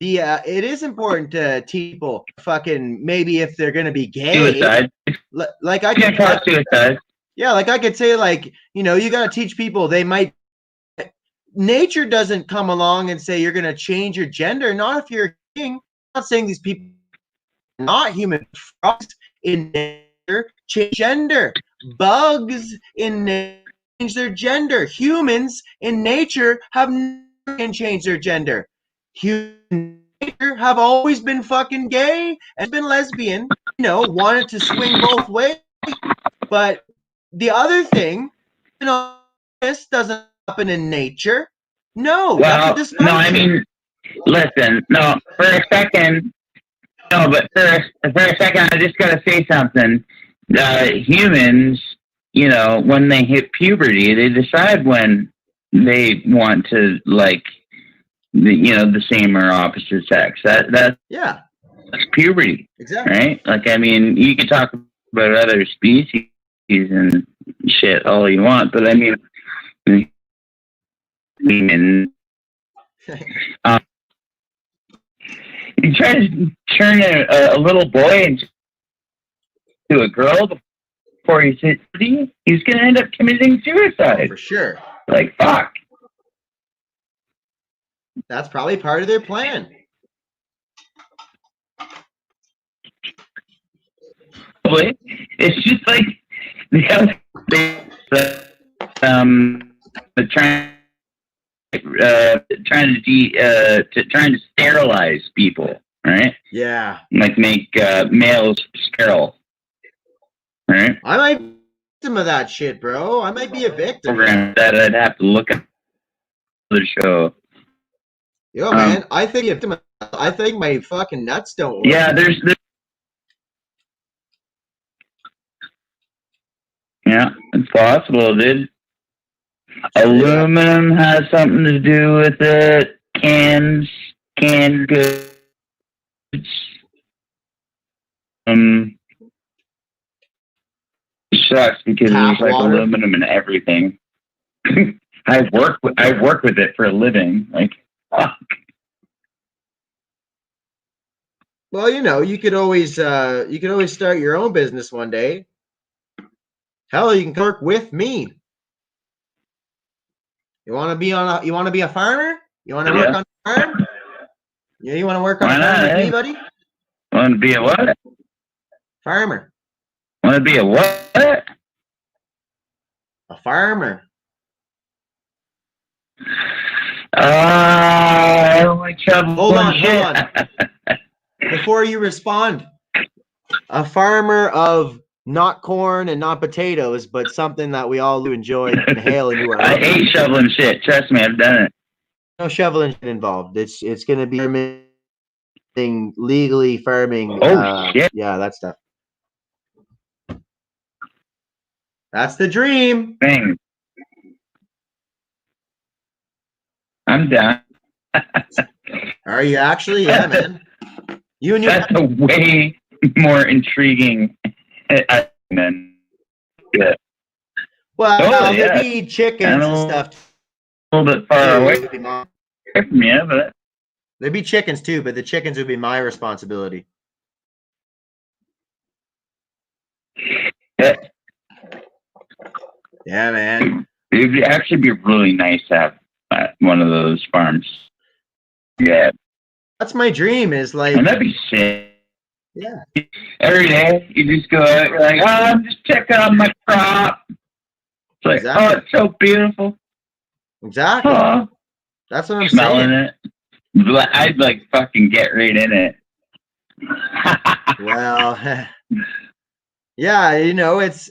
It is important to teach people fucking maybe if they're gonna be gay. Suicide. Like I could cause suicide. Yeah, like I could say, like, you know, you gotta teach people they might. Nature doesn't come along and say you're gonna change your gender. Not if you're a king. I'm not saying these people are not human. Frogs in nature change gender. Bugs in nature change their gender. Humans in nature have never changed their gender. Humans in nature have always been fucking gay and been lesbian. You know, wanted to swing both ways. But the other thing, you know, this doesn't happen in nature. No, well, that's a no, I mean, listen, no, for a second, no, but for a second, I just gotta say something. Humans, you know, when they hit puberty, they decide when they want to like, the same or opposite sex. That's puberty, exactly, right? Like, I mean, you can talk about other species and shit all you want, but I mean, you try to turn a little boy into a girl before he's 30, he's going to end up committing suicide. For sure. Like, fuck. That's probably part of their plan. It's just like the but trying to sterilize people, right? Yeah. Like make males sterile, right? I might be a victim of that shit, bro. I might be a victim. Program that I'd have to look at the show. Yo, man, I think my fucking nuts don't work. Yeah, yeah, it's possible, dude. Aluminum has something to do with it. Canned goods. It sucks because there's like aluminum in everything. I work with it for a living. Like, fuck. Well, you could always start your own business one day. Hell, you can work with me. You want to be a farmer? You want to work on a farm? Yeah, you want to work on a farm with me, buddy? Want to be a what? Farmer. Want to be a what? A farmer. I don't like shoveling Hold on. Before you respond, a farmer of not corn and not potatoes, but something that we all enjoy inhaling. I hate shoveling shit. Trust me, I've done it. No shoveling involved. It's going to be legally farming. Oh shit! Yeah, that stuff. That's the dream. Thing. I'm down. Are you actually? Yeah, man. That's a way more intriguing. Than yeah. Well, there'd be chickens and stuff. A little bit far away from you, but there'd be chickens too. But the chickens would be my responsibility. Yeah, man. It would actually be really nice to have one of those farms. Yeah, that's my dream. Is like, and that'd be sick. Yeah. Every day you just go out, you're like, oh, I'm just checking on my crop. It's like, oh, it's so beautiful. Exactly. Oh, that's what I'm smelling saying. it. I'd like fucking get right in it. Well, yeah, it's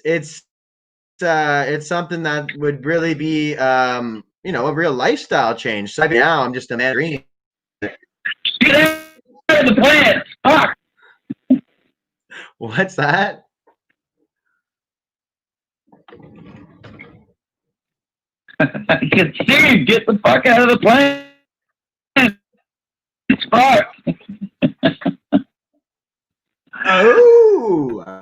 something that would really be a real lifestyle change. So now I'm just a man dreaming. Get out of the plants. Fuck. What's that? I can see you. Get the fuck out of the plane. It's far. Oh,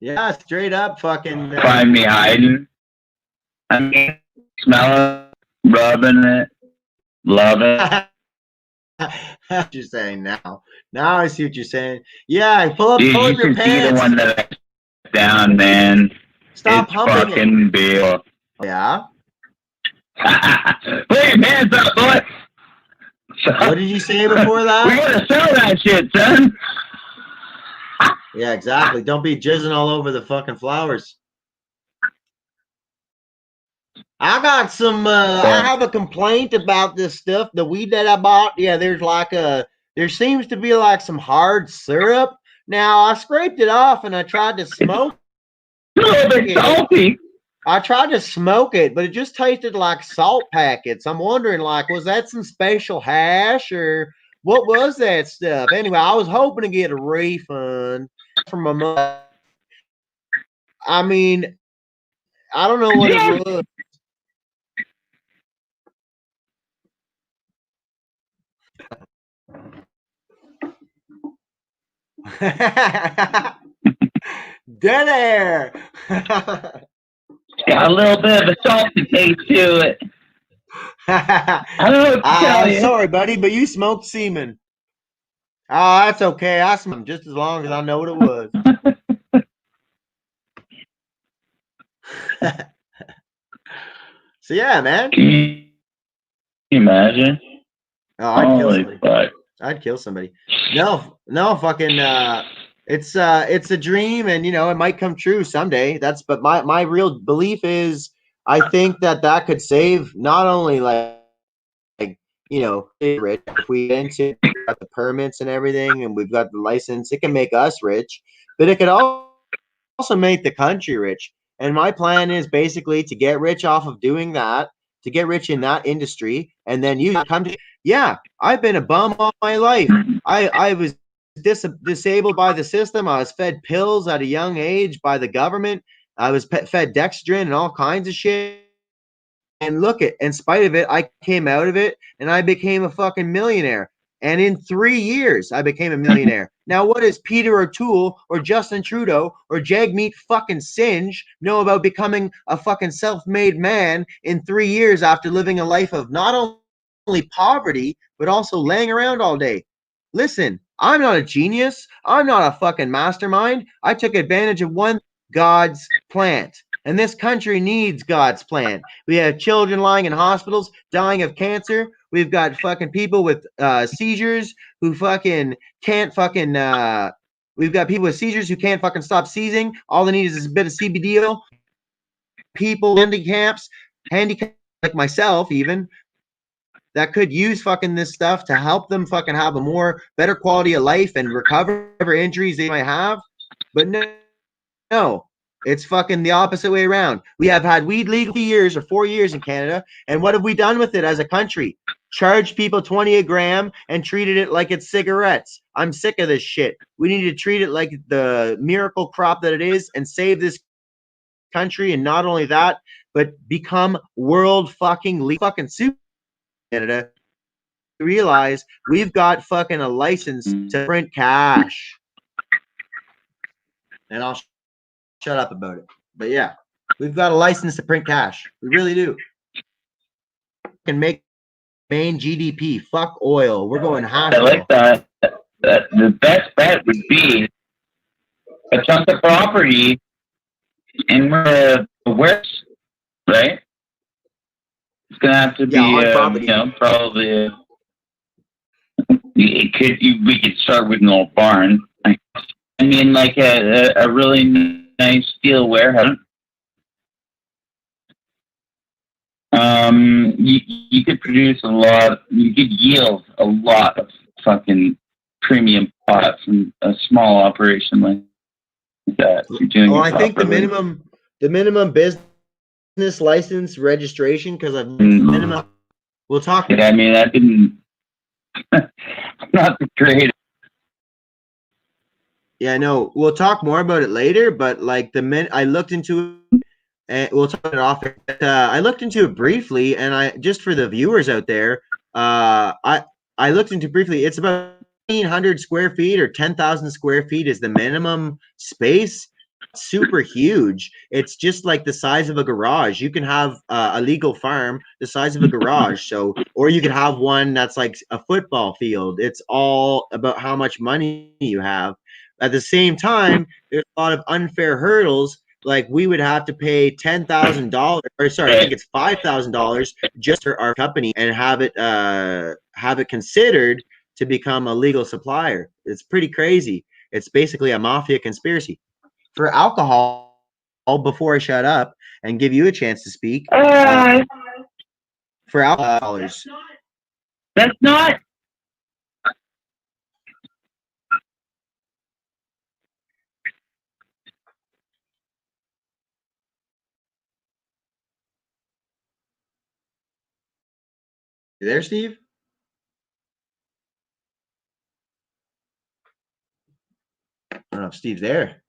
yeah, straight up fucking. Find me hiding. I'm smelling, rubbing it, loving it. What you're saying now. Now I see what you're saying. Yeah, pull up Dude, your you should pants. see the one that I down, man. Stop it's humping fucking Bill. Yeah. Put your hands up, boy. What did you say before that? We gotta sell that shit, son. Yeah, exactly. Don't be jizzing all over the fucking flowers. I got some. I have a complaint about this stuff. The weed that I bought. Yeah, there seems to be like some hard syrup. Now I scraped it off and I tried to smoke. A little bit salty. I tried to smoke it, but it just tasted like salt packets. I'm wondering, like, was that some special hash or what was that stuff? Anyway, I was hoping to get a refund from my mom. I mean, I don't know what it was. Dead air. Got a little bit of a salty taste to it. I don't know what to tell you. Sorry, buddy, but you smoked semen. Oh, that's okay. I smoked just as long as I know what it was. So yeah, man. Can you imagine? Oh, I'd kill somebody. Fuck. I'd kill somebody. No, fucking. It's a dream, and it might come true someday. But my real belief is I think that could save not only like rich. If we got the permits and everything, and we've got the license, it can make us rich, but it could also make the country rich. And my plan is basically to get rich off of doing that, to get rich in that industry, and then you come to. Yeah, I've been a bum all my life. I was disabled by the system. I was fed pills at a young age by the government. I was fed dextrin and all kinds of shit. And look at, in spite of it, I came out of it and I became a fucking millionaire. And in 3 years, I became a millionaire. Now, what does Peter O'Toole or Justin Trudeau or Jagmeet fucking Singe know about becoming a fucking self-made man in 3 years after living a life of not only poverty, but also laying around all day? Listen, I'm not a genius. I'm not a fucking mastermind. I took advantage of God's plant. And this country needs God's plan. We have children lying in hospitals, dying of cancer. We've got fucking people with seizures who fucking can't fucking. We've got people with seizures who can't fucking stop seizing. All they need is a bit of CBD oil. People, handicaps like myself, even that could use fucking this stuff to help them fucking have a more better quality of life and recover whatever injuries they might have. But no. It's fucking the opposite way around. We have had weed legal for years or 4 years in Canada, and what have we done with it as a country? Charged people 20 a gram and treated it like it's cigarettes. I'm sick of this shit. We need to treat it like the miracle crop that it is and save this country, and not only that, but become world fucking super Canada. Realize we've got fucking a license to print cash. And I'll shut up about it. But yeah, we've got a license to print cash. We really do. Can make main GDP. Fuck oil. We're going half. I like that. The best bet would be a chunk of property in where the works, right? It's gonna have to be, probably. We could start with an old barn. I mean, like a really nice steel warehouse. You could produce a lot. You could yield a lot of fucking premium pots in a small operation like that. You're doing I think the minimum business license registration, because I've minimum. We'll talk. Yeah, I mean, I didn't. Not the greatest. Yeah, no, we'll talk more about it later. But like I looked into it, and we'll talk it off. I looked into it briefly, and I just for the viewers out there, I looked into briefly. It's about 1,500 square feet or 10,000 square feet is the minimum space. Super huge. It's just like the size of a garage. You can have a legal farm the size of a garage. So, or you could have one that's like a football field. It's all about how much money you have. At the same time, there's a lot of unfair hurdles. Like we would have to pay $10,000, or sorry, I think it's $5,000 just for our company and have it considered to become a legal supplier. It's pretty crazy. It's basically a mafia conspiracy. For alcohol, before I shut up and give you a chance to speak, for alcoholers. That's not. You there, Steve? I don't know if Steve's there.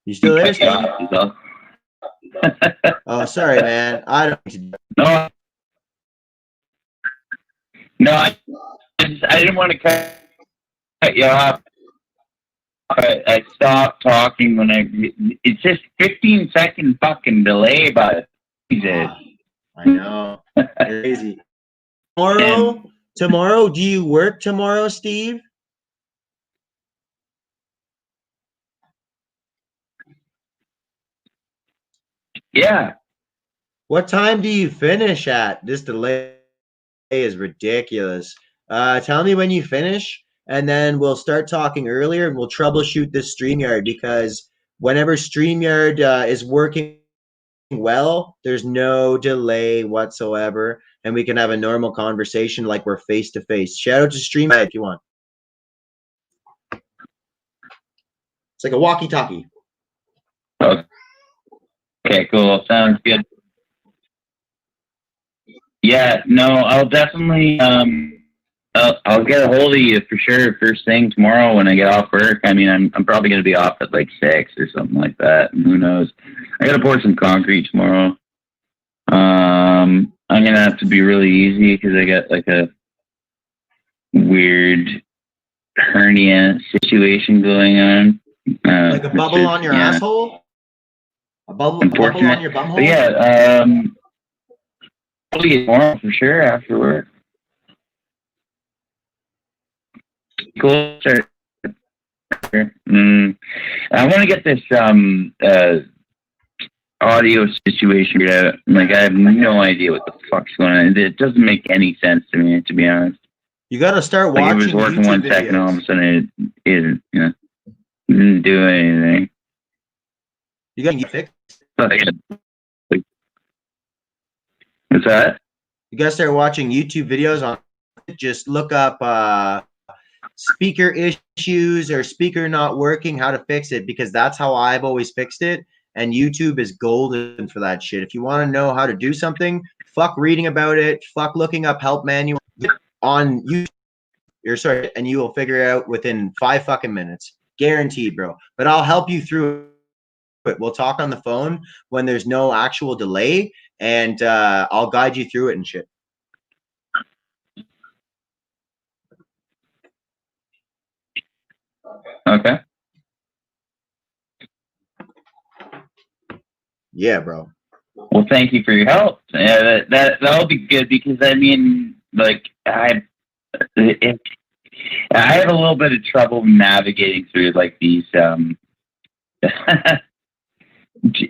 You still there, Steve? Oh, sorry, man. I don't. No, I didn't want to cut you off. I stopped talking when it's just 15-second fucking delay, but I know. Crazy. Tomorrow, do you work tomorrow, Steve? Yeah. What time do you finish at? This delay is ridiculous. Tell me when you finish, and then we'll start talking earlier, and we'll troubleshoot this StreamYard, because whenever StreamYard is working well, there's no delay whatsoever, and we can have a normal conversation like we're face to face. Shout out to Stream if you want. It's like a walkie-talkie. Okay, cool. Sounds good. Yeah, no, I'll definitely I'll get a hold of you for sure first thing tomorrow when I get off work. I mean, I'm probably gonna be off at like 6 or something like that. Who knows? I gotta pour some concrete tomorrow. I'm gonna have to be really easy because I got like a weird hernia situation going on. Like a bubble on your asshole? A bubble on your bumhole? But yeah, probably tomorrow for sure after work. Cool. Sure. I want to get this audio situation figured out. Like, I have no idea what the fuck's going on. It doesn't make any sense to me, to be honest. You got to start watching. Like, it was working YouTube one videos. second, all of a sudden it isn't. You know, didn't do anything. You got to get fixed. What's that? You got to start watching YouTube videos on. Just look up speaker issues or speaker not working, how to fix it, because that's how I've always fixed it. And YouTube is golden for that shit. If you want to know how to do something, fuck reading about it, fuck looking up help manual on YouTube, and you will figure it out within 5 fucking minutes. Guaranteed, bro. But I'll help you through it. We'll talk on the phone when there's no actual delay, and I'll guide you through it and shit. Okay. Yeah, bro. Well, thank you for your help. Yeah, that'll be good because I mean, like, I have a little bit of trouble navigating through like these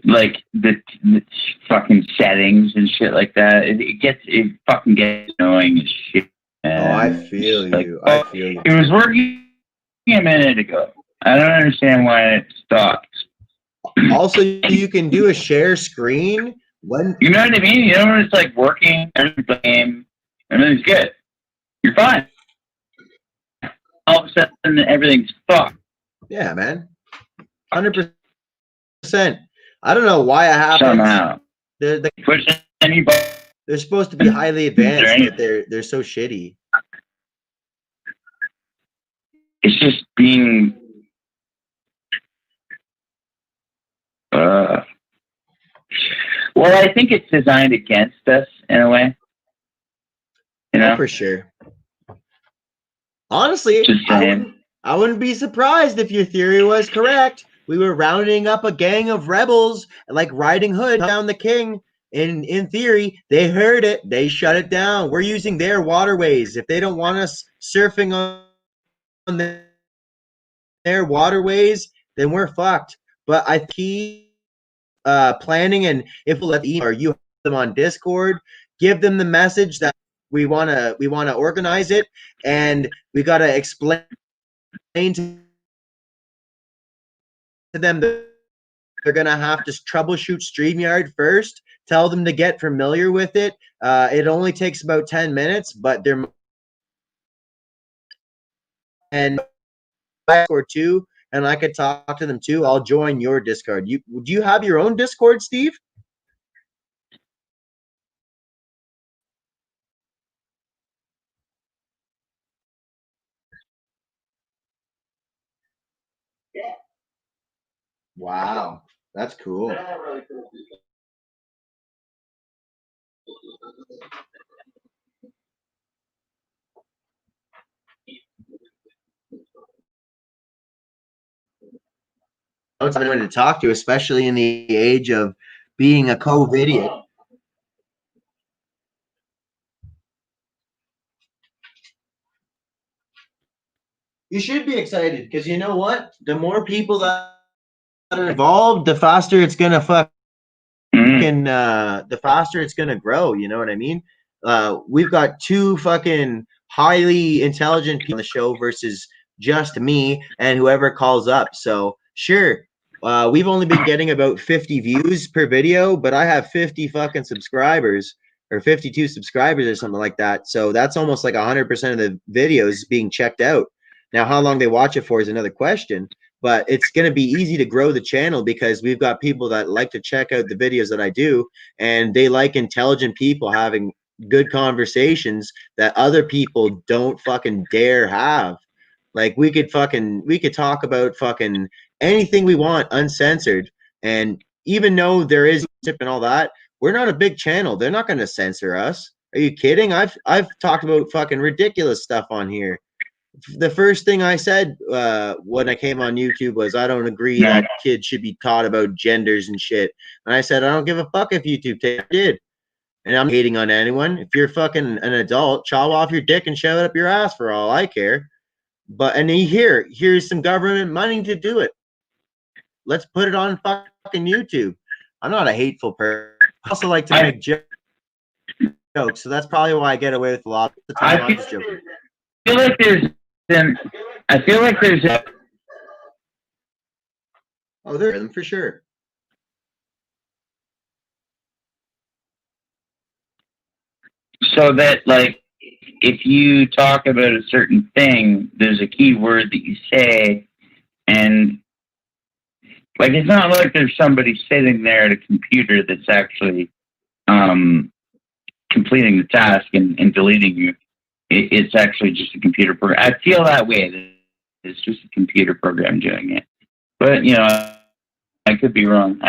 like the fucking settings and shit like that. It fucking gets annoying as shit. Oh, I feel you. Like, I feel you. It was working a minute ago. I don't understand why it stopped. Also, you can do a share screen when you know what I mean. You know when it's like working, everything's good. You're fine. All of a sudden, everything's fucked. Yeah, man. 100%. I don't know why it happens. Somehow. They're supposed to be highly advanced, but they're so shitty. It's just being well, I think it's designed against us in a way. You know? Yeah, for sure. Honestly, I wouldn't be surprised if your theory was correct. We were rounding up a gang of rebels like Riding Hood down the king. In theory, they heard it. They shut it down. We're using their waterways. If they don't want us surfing on their waterways, then we're fucked. But I keep planning, and if we'll let email or you have them on Discord, give them the message that we wanna organize it, and we gotta explain to them that they're gonna have to troubleshoot StreamYard first. Tell them to get familiar with it. It only takes about 10 minutes, but they're and or two, and I could talk to them too. I'll join your Discord. Do you have your own Discord, Steve? Yeah. Wow, that's cool. I don't have anyone to talk to, especially in the age of being a COVID-idiot. You should be excited because you know what? The more people that are involved, the faster it's gonna the faster it's gonna grow. You know what I mean? We've got 2 fucking highly intelligent people on the show versus just me and whoever calls up. So sure, We've only been getting about 50 views per video, but I have 50 fucking subscribers or 52 subscribers or something like that. So that's almost like 100% of the videos being checked out. Now, how long they watch it for is another question, but it's going to be easy to grow the channel because we've got people that like to check out the videos that I do, and they like intelligent people having good conversations that other people don't fucking dare have. Like we could talk about fucking anything we want uncensored. And even though there is tip and all that, we're not a big channel. They're not going to censor us. Are you kidding? I've talked about fucking ridiculous stuff on here. The first thing I said when I came on YouTube was I don't agree that kids should be taught about genders and shit. And I said I don't give a fuck if YouTube did. And I'm hating on anyone. If you're fucking an adult, chop off your dick and shove it up your ass for all I care. But and here's some government money to do it. Let's put it on fucking YouTube. I'm not a hateful person. I also like to make jokes, so that's probably why I get away with a lot of the time. I'm just joking. I feel like there's Oh, there are them for sure. So that, like, if you talk about a certain thing, there's a key word that you say, and like it's not like there's somebody sitting there at a computer that's actually completing the task and deleting you. It's actually just a computer program. I feel that way. It's just a computer program doing it. But you know, I could be wrong.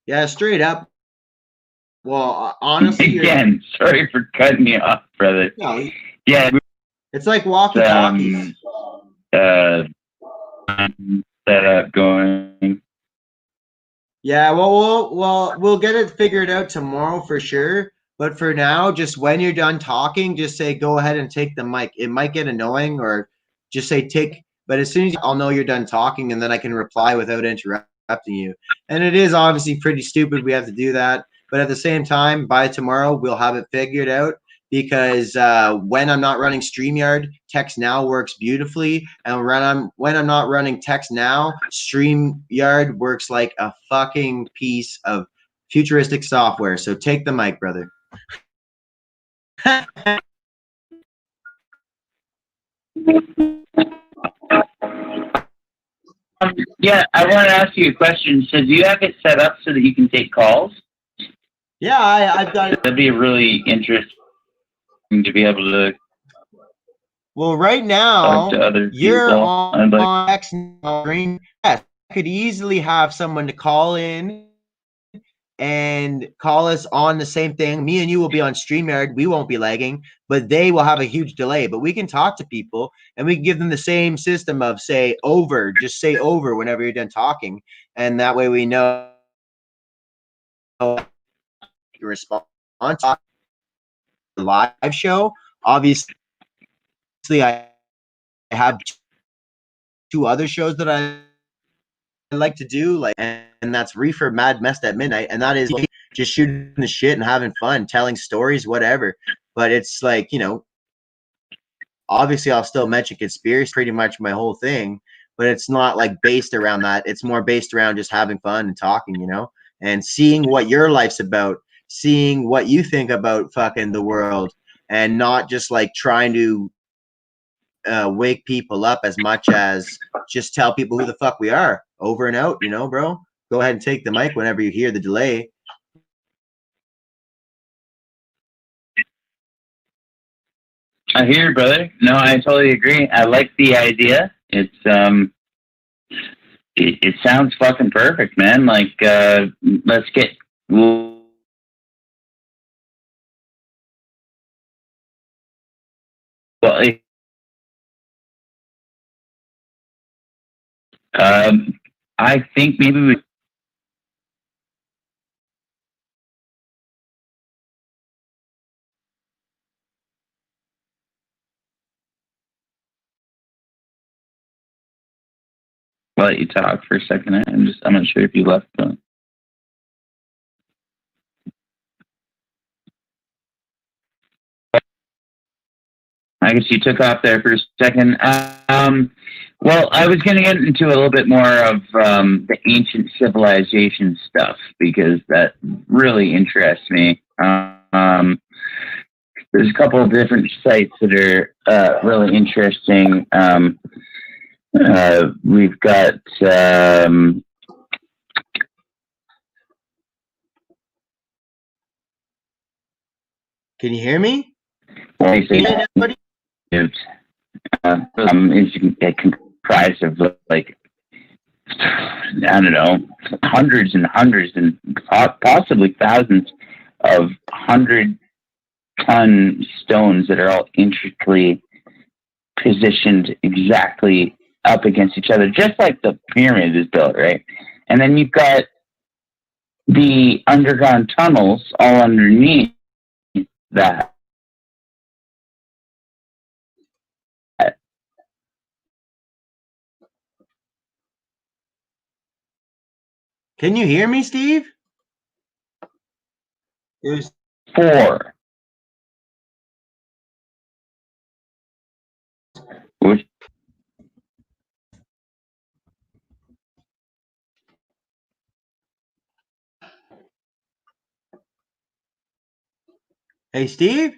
Yeah, straight up. Well, honestly, again, sorry for cutting me off, brother. No, yeah, it's like walkie-talkies. Set up going. Yeah, we'll get it figured out tomorrow for sure. But for now, just when you're done talking, just say go ahead and take the mic. It might get annoying, or just say take. But as soon as I'll know you're done talking, and then I can reply without interrupting you. And it is obviously pretty stupid we have to do that. But at the same time, by tomorrow, we'll have it figured out because when I'm not running StreamYard, Text Now works beautifully. And when I'm not running Text Now, StreamYard works like a fucking piece of futuristic software. So take the mic, brother. Yeah, I want to ask you a question. So do you have it set up so that you can take calls? Yeah, I've got it. That'd be really interesting to be able to. Well, right now, you're on X screen. Yes, I could easily have someone to call in and call us on the same thing. Me and you will be on StreamYard. We won't be lagging, but they will have a huge delay. But we can talk to people and we can give them the same system of say over. Just say over whenever you're done talking. And that way we know your response. Live show. Obviously, I have two other shows that I like to do, like, and that's Reefer Mad Messed at Midnight, and that is just shooting the shit and having fun, telling stories, whatever. But it's like, you know, obviously I'll still mention conspiracy, pretty much my whole thing, but it's not like based around that. It's more based around just having fun and talking, you know, and seeing what your life's about, seeing what you think about fucking the world, and not just like trying to wake people up as much as just tell people who the fuck we are. Over and out, you know, bro. Go ahead and take the mic whenever you hear the delay. I hear you, brother. No, I totally agree. I like the idea. It's it sounds fucking perfect, man. Like let's get I think maybe we. Let you talk for a second. I'm not sure if you left. I guess you took off there for a second. Well, I was going to get into a little bit more of the ancient civilization stuff because that really interests me. There's a couple of different sites that are really interesting. We've got Can you hear me? It's comprised of like, I don't know, hundreds and hundreds and possibly thousands of 100-ton stones that are all intricately positioned exactly up against each other, just like the pyramid is built, right? And then you've got the underground tunnels all underneath that. Can you hear me, Steve? There's 4. Which, Hey, Steve?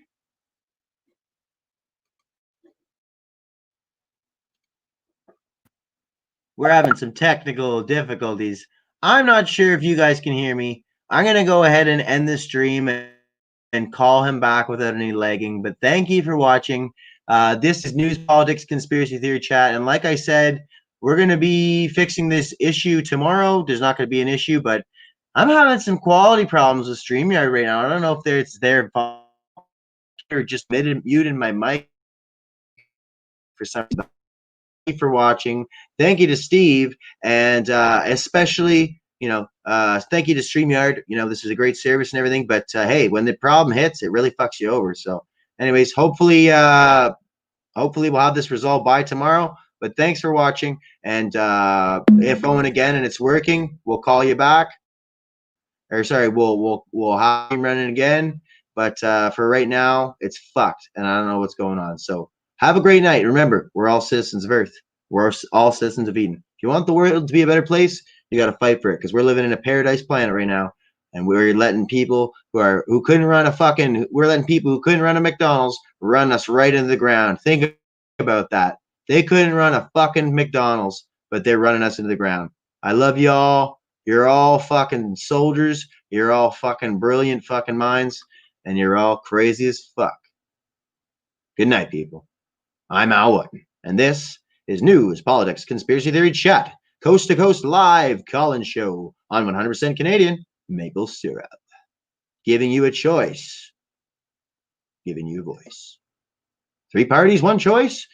We're having some technical difficulties. I'm not sure if you guys can hear me. I'm going to go ahead and end the stream and call him back without any lagging. But thank you for watching. This is News, Politics, Conspiracy Theory Chat. And like I said, we're going to be fixing this issue tomorrow. There's not going to be an issue, but I'm having some quality problems with StreamYard right now. I don't know if it's their fault or just muted my mic for some reason. Thank you for watching. Thank you to Steve, and especially, thank you to StreamYard. This is a great service and everything, but hey, when the problem hits, it really fucks you over. So anyways, hopefully we'll have this resolved by tomorrow. But thanks for watching, and if Owen again and it's working, we'll call you back. Or sorry, we'll have him running again. But for right now, it's fucked, and I don't know what's going on. So have a great night. Remember, we're all citizens of Earth. We're all citizens of Eden. If you want the world to be a better place, you got to fight for it, because we're living in a paradise planet right now, and we're letting people who couldn't run a McDonald's run us right into the ground. Think about that. They couldn't run a fucking McDonald's, but they're running us into the ground. I love y'all. You're all fucking soldiers. You're all fucking brilliant fucking minds, and you're all crazy as fuck. Good night, people. I'm Al Wootton, and this is News, Politics, Conspiracy Theory Chat, coast to coast live call-in show on 100% Canadian maple syrup, giving you a choice, giving you a voice. 3 parties, 1 choice.